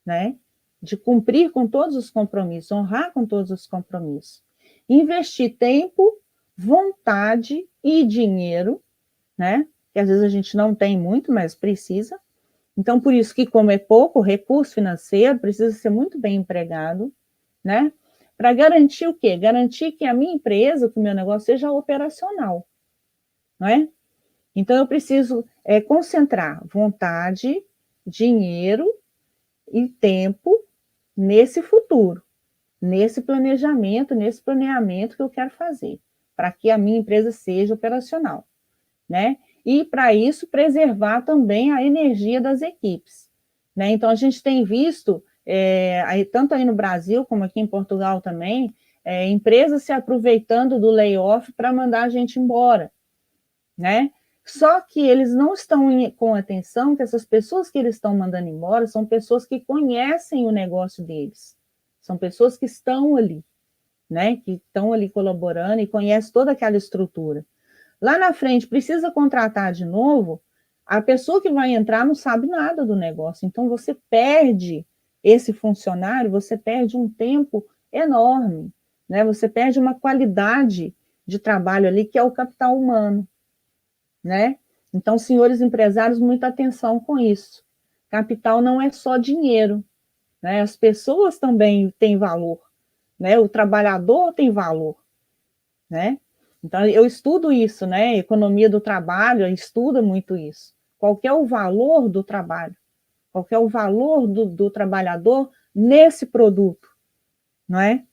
né? De cumprir com todos os compromissos, honrar com todos os compromissos. Investir tempo, vontade e dinheiro, né? Que às vezes a gente não tem muito, mas precisa. Então, por isso que, como é pouco, o recurso financeiro precisa ser muito bem empregado, né? Para garantir o quê? Garantir que a minha empresa, que o meu negócio seja operacional, não é? Então, eu preciso concentrar vontade, dinheiro e tempo nesse futuro, nesse planeamento que eu quero fazer, para que a minha empresa seja operacional, né? E, para isso, preservar também a energia das equipes, né? Então, a gente tem visto, tanto aí no Brasil, como aqui em Portugal também, empresas se aproveitando do layoff para mandar a gente embora, né? Só que eles não estão com atenção que essas pessoas que eles estão mandando embora são pessoas que conhecem o negócio deles, são pessoas que estão ali, né? Que estão ali colaborando e conhecem toda aquela estrutura. Lá na frente, precisa contratar de novo, a pessoa que vai entrar não sabe nada do negócio. Então, você perde esse funcionário, você perde um tempo enorme, né? Você perde uma qualidade de trabalho ali, que é o capital humano, né? Então, senhores empresários, muita atenção com isso. Capital não é só dinheiro, né? As pessoas também têm valor, né? O trabalhador tem valor, né? Então, eu estudo isso, né? Economia do trabalho estuda muito isso. Qual que é o valor do trabalho? Qual que é o valor do trabalhador nesse produto, não é?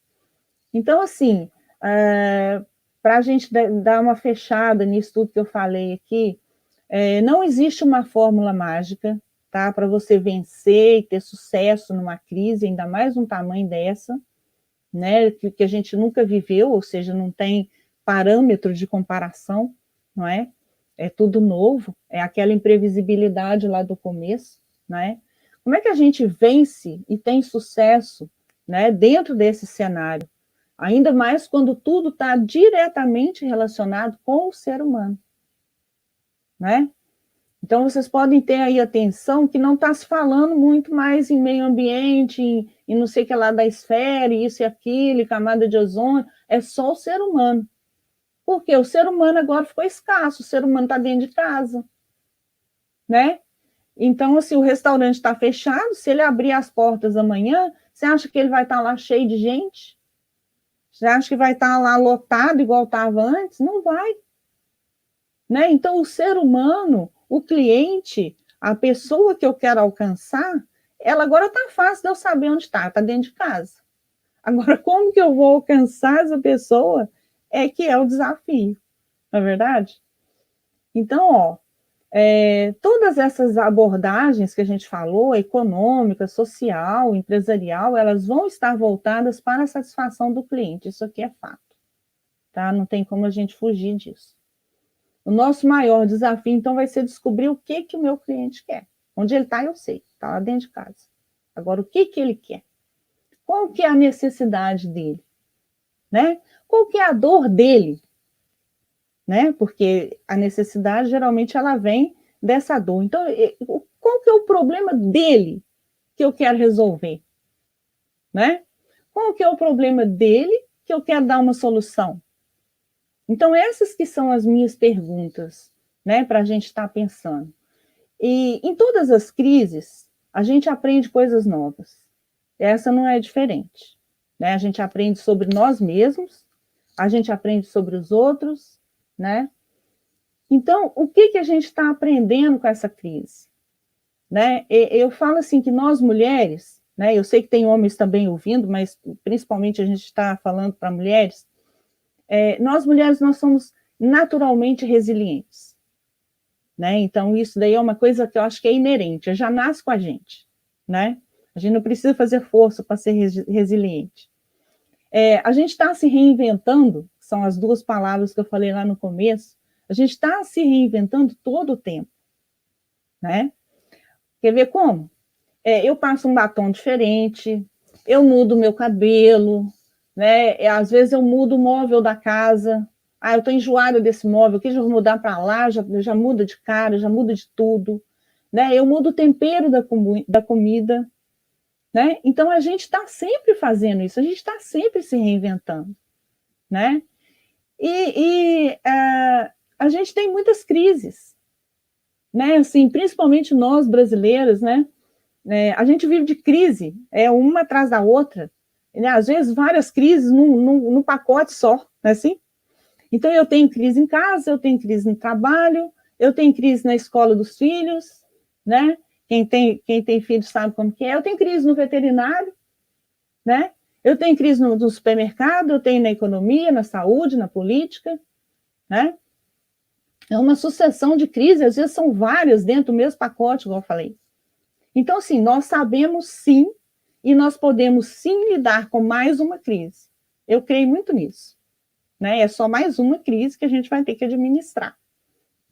Então, assim, para a gente dar uma fechada nisso tudo que eu falei aqui, não existe uma fórmula mágica, tá? Para você vencer e ter sucesso numa crise, ainda mais um tamanho dessa, né? Que a gente nunca viveu, ou seja, não tem parâmetro de comparação, não é? É tudo novo, é aquela imprevisibilidade lá do começo, não é? Como é que a gente vence e tem sucesso, né, dentro desse cenário? Ainda mais quando tudo está diretamente relacionado com o ser humano, né? Então, vocês podem ter aí atenção que não está se falando muito mais em meio ambiente, em não sei o que lá da esfera, isso e aquilo, camada de ozônio, é só o ser humano. Porque o ser humano agora ficou escasso, o ser humano está dentro de casa, né? Então, assim, o restaurante está fechado, se ele abrir as portas amanhã, você acha que ele vai estar lá cheio de gente? Você acha que vai estar lá lotado igual estava antes? Não vai. Né? Então, o ser humano, o cliente, a pessoa que eu quero alcançar, ela agora está fácil de eu saber onde está dentro de casa. Agora, como que eu vou alcançar essa pessoa é que é o desafio, não é verdade? Então, ó, todas essas abordagens que a gente falou, econômica, social, empresarial, elas vão estar voltadas para a satisfação do cliente, isso aqui é fato, tá? Não tem como a gente fugir disso. O nosso maior desafio, então, vai ser descobrir o que o meu cliente quer. Onde ele está, eu sei, está lá dentro de casa. Agora, o que ele quer? Qual que é a necessidade dele? Né? Qual que é a dor dele? Né? Porque a necessidade, geralmente, ela vem dessa dor. Então, qual que é o problema dele que eu quero resolver? Né? Qual que é o problema dele que eu quero dar uma solução? Então, essas que são as minhas perguntas, né, para a gente estar pensando. E em todas as crises, a gente aprende coisas novas. Essa não é diferente. Né? A gente aprende sobre nós mesmos, a gente aprende sobre os outros, né? Então, o que a gente está aprendendo com essa crise? Né? Eu falo assim que nós mulheres, né, eu sei que tem homens também ouvindo, mas principalmente a gente está falando para mulheres, nós mulheres, nós somos naturalmente resilientes. né? Então, isso daí é uma coisa que eu acho que é inerente, já nasce com a gente, né? A gente não precisa fazer força para ser resiliente. A gente está se reinventando, são as duas palavras que eu falei lá no começo, a gente está se reinventando todo o tempo, né? Quer ver como? Eu passo um batom diferente, eu mudo meu cabelo, né? Às vezes eu mudo o móvel da casa. Eu estou enjoada desse móvel, que já vou mudar para lá, já muda de cara, já muda de tudo, né? Eu mudo o tempero da comida, né? Então a gente está sempre fazendo isso, a gente está sempre se reinventando, né? A gente tem muitas crises, né? Assim, principalmente nós brasileiros, né? A gente vive de crise, uma atrás da outra, né? Às vezes várias crises num pacote só, não é assim? Então eu tenho crise em casa, eu tenho crise no trabalho, eu tenho crise na escola dos filhos, né? Quem tem filho sabe como que é. Eu tenho crise no veterinário, né? Eu tenho crise no supermercado, eu tenho na economia, na saúde, na política, né? É uma sucessão de crises, às vezes são várias dentro do mesmo pacote, igual eu falei. Então, assim, nós sabemos sim, e nós podemos sim lidar com mais uma crise. Eu creio muito nisso, né? É só mais uma crise que a gente vai ter que administrar,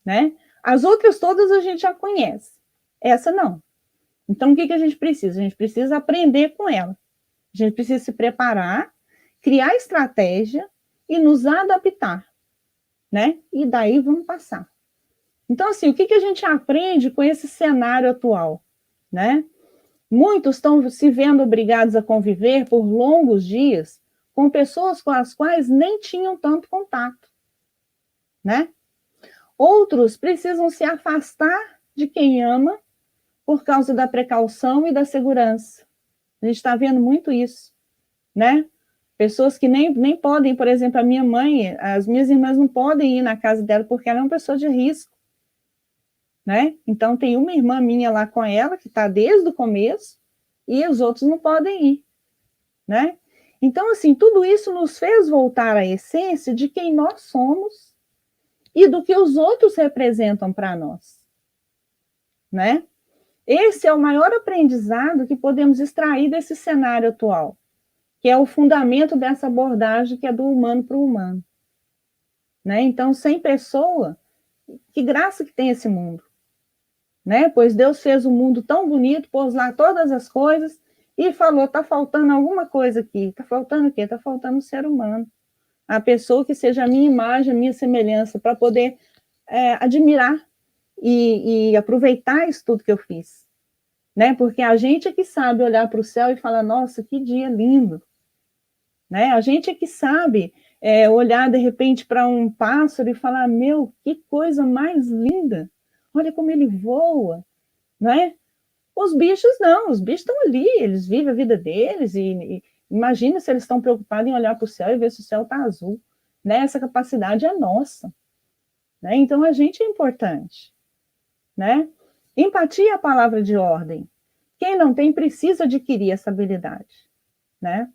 né? As outras todas a gente já conhece, essa não. Então, o que a gente precisa? A gente precisa aprender com ela. A gente precisa se preparar, criar estratégia e nos adaptar, né? E daí vamos passar. Então, assim, o que a gente aprende com esse cenário atual, né? Muitos estão se vendo obrigados a conviver por longos dias com pessoas com as quais nem tinham tanto contato, né? Outros precisam se afastar de quem ama por causa da precaução e da segurança. A gente está vendo muito isso, né? Pessoas que nem podem, por exemplo, a minha mãe, as minhas irmãs não podem ir na casa dela porque ela é uma pessoa de risco, né? Então tem uma irmã minha lá com ela que está desde o começo e os outros não podem ir, né? Então, assim, tudo isso nos fez voltar à essência de quem nós somos e do que os outros representam para nós, né? Esse é o maior aprendizado que podemos extrair desse cenário atual, que é o fundamento dessa abordagem que é do humano para o humano, né? Então, sem pessoa, que graça que tem esse mundo, né? Pois Deus fez o mundo tão bonito, pôs lá todas as coisas e falou, está faltando alguma coisa aqui. Está faltando o quê? Está faltando o ser humano. A pessoa que seja a minha imagem, a minha semelhança, para poder admirar e aproveitar isso tudo que eu fiz, né? Porque a gente é que sabe olhar para o céu e falar, nossa, que dia lindo, né? A gente é que sabe olhar, de repente, para um pássaro e falar, meu, que coisa mais linda, olha como ele voa, né? Os bichos não, os bichos estão ali, eles vivem a vida deles e imagina se eles estão preocupados em olhar para o céu e ver se o céu está azul, né? Essa capacidade é nossa, né? Então a gente é importante, né? Empatia é a palavra de ordem. Quem não tem precisa adquirir essa habilidade, né?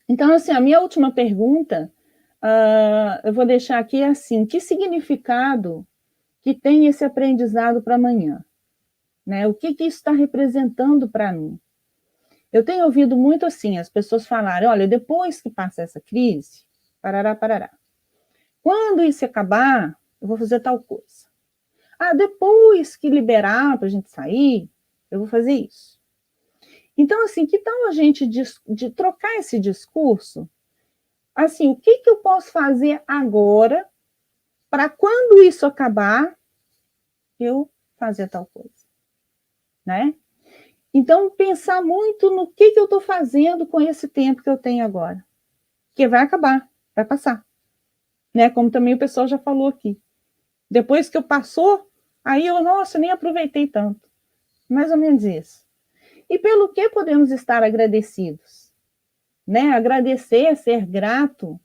Então, assim, a minha última pergunta, eu vou deixar aqui assim, que significado que tem esse aprendizado para amanhã? Né? O que isso está representando para mim? Eu tenho ouvido muito assim, as pessoas falarem, olha, depois que passar essa crise, parará, parará. Quando isso acabar, eu vou fazer tal coisa. Depois que liberar para a gente sair, eu vou fazer isso. Então, assim, que tal a gente de trocar esse discurso? Assim, o que eu posso fazer agora para quando isso acabar, eu fazer tal coisa, né? Então, pensar muito no que eu estou fazendo com esse tempo que eu tenho agora. Porque vai acabar, vai passar. Né? Como também o pessoal já falou aqui. Depois que eu passou, aí eu, nossa, nem aproveitei tanto. Mais ou menos isso. E pelo que podemos estar agradecidos? Né? Agradecer, ser grato,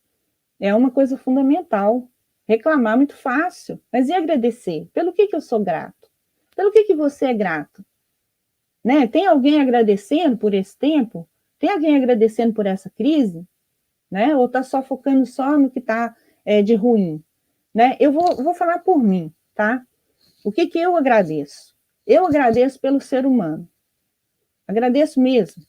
é uma coisa fundamental. Reclamar é muito fácil, mas e agradecer? Pelo que eu sou grato? Pelo que você é grato? Né? Tem alguém agradecendo por esse tempo? Tem alguém agradecendo por essa crise? Né? Ou está só focando só no que está de ruim? Né? Eu vou falar por mim, tá? O que eu agradeço? Eu agradeço pelo ser humano. Agradeço mesmo.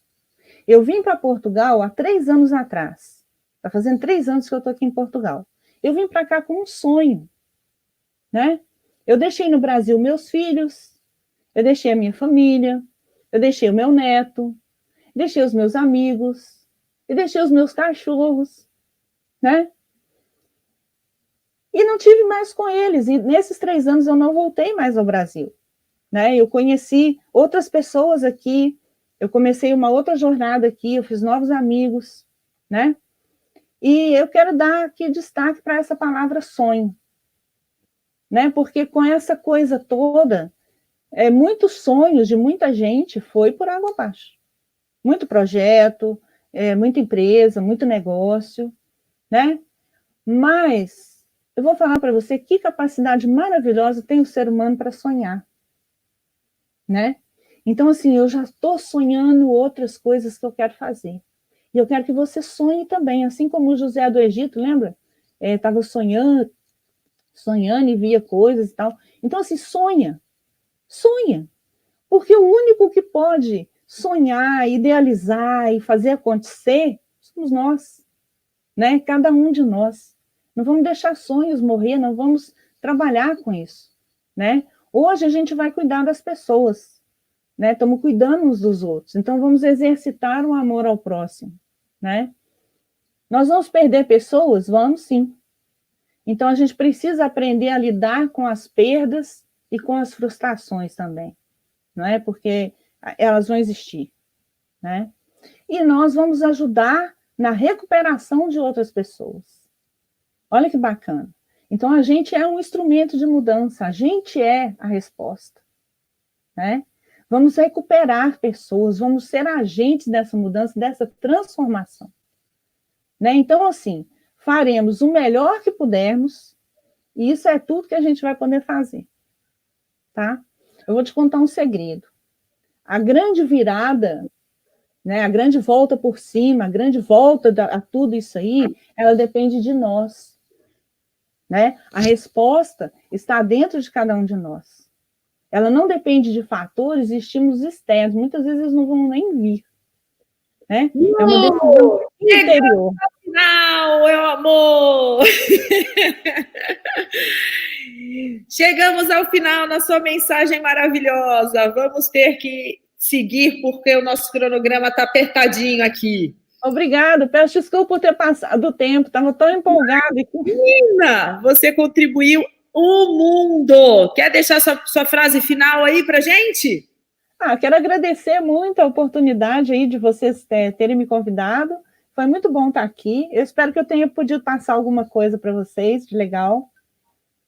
Eu vim para Portugal há 3 anos atrás. Está fazendo 3 anos que eu estou aqui em Portugal. Eu vim para cá com um sonho, né? Eu deixei no Brasil meus filhos, eu deixei a minha família, eu deixei o meu neto, deixei os meus amigos, e deixei os meus cachorros, né? E não tive mais com eles. E nesses 3 anos eu não voltei mais ao Brasil, né? Eu conheci outras pessoas aqui, eu comecei uma outra jornada aqui, eu fiz novos amigos, né? E eu quero dar aqui destaque para essa palavra sonho, né? Porque com essa coisa toda, muitos sonhos de muita gente foi por água abaixo. Muito projeto, muita empresa, muito negócio, né? Mas eu vou falar para você que capacidade maravilhosa tem o ser humano para sonhar, né? Então, assim, eu já estou sonhando outras coisas que eu quero fazer. E eu quero que você sonhe também, assim como o José do Egito, lembra? Estava sonhando e via coisas e tal. Então, assim, sonha. Porque o único que pode sonhar, idealizar e fazer acontecer somos nós, né? Cada um de nós. Não vamos deixar sonhos morrer, não vamos trabalhar com isso, né? Hoje a gente vai cuidar das pessoas, né? Estamos cuidando uns dos outros, então vamos exercitar o amor ao próximo, né? Nós vamos perder pessoas? Vamos sim. Então a gente precisa aprender a lidar com as perdas e com as frustrações também, não é? Porque elas vão existir, né? E nós vamos ajudar na recuperação de outras pessoas. Olha que bacana. Então, a gente é um instrumento de mudança, a gente é a resposta, né? Vamos recuperar pessoas, vamos ser agentes dessa mudança, dessa transformação, né? Então, assim, faremos o melhor que pudermos, e isso é tudo que a gente vai poder fazer, tá? Eu vou te contar um segredo. A grande virada, né, a grande volta por cima, a grande volta a tudo isso aí, ela depende de nós, né? A resposta está dentro de cada um de nós. Ela não depende de fatores e estímulos externos. Muitas vezes eles não vão nem vir, né? É uma decisão interior. Final, meu amor! Chegamos ao final na sua mensagem maravilhosa. Vamos ter que seguir porque o nosso cronograma está apertadinho aqui. Obrigada, peço desculpa por ter passado o tempo, estava tão empolgada. Menina, você contribuiu o mundo. Quer deixar sua frase final aí para gente? Quero agradecer muito a oportunidade aí de vocês terem me convidado. Foi muito bom estar aqui. Eu espero que eu tenha podido passar alguma coisa para vocês de legal.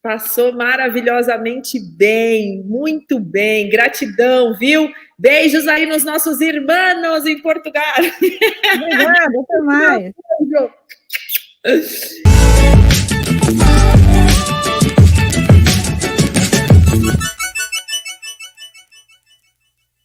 Passou maravilhosamente bem, muito bem. Gratidão, viu? Beijos aí nos nossos irmãos em Portugal. Obrigada, até mais.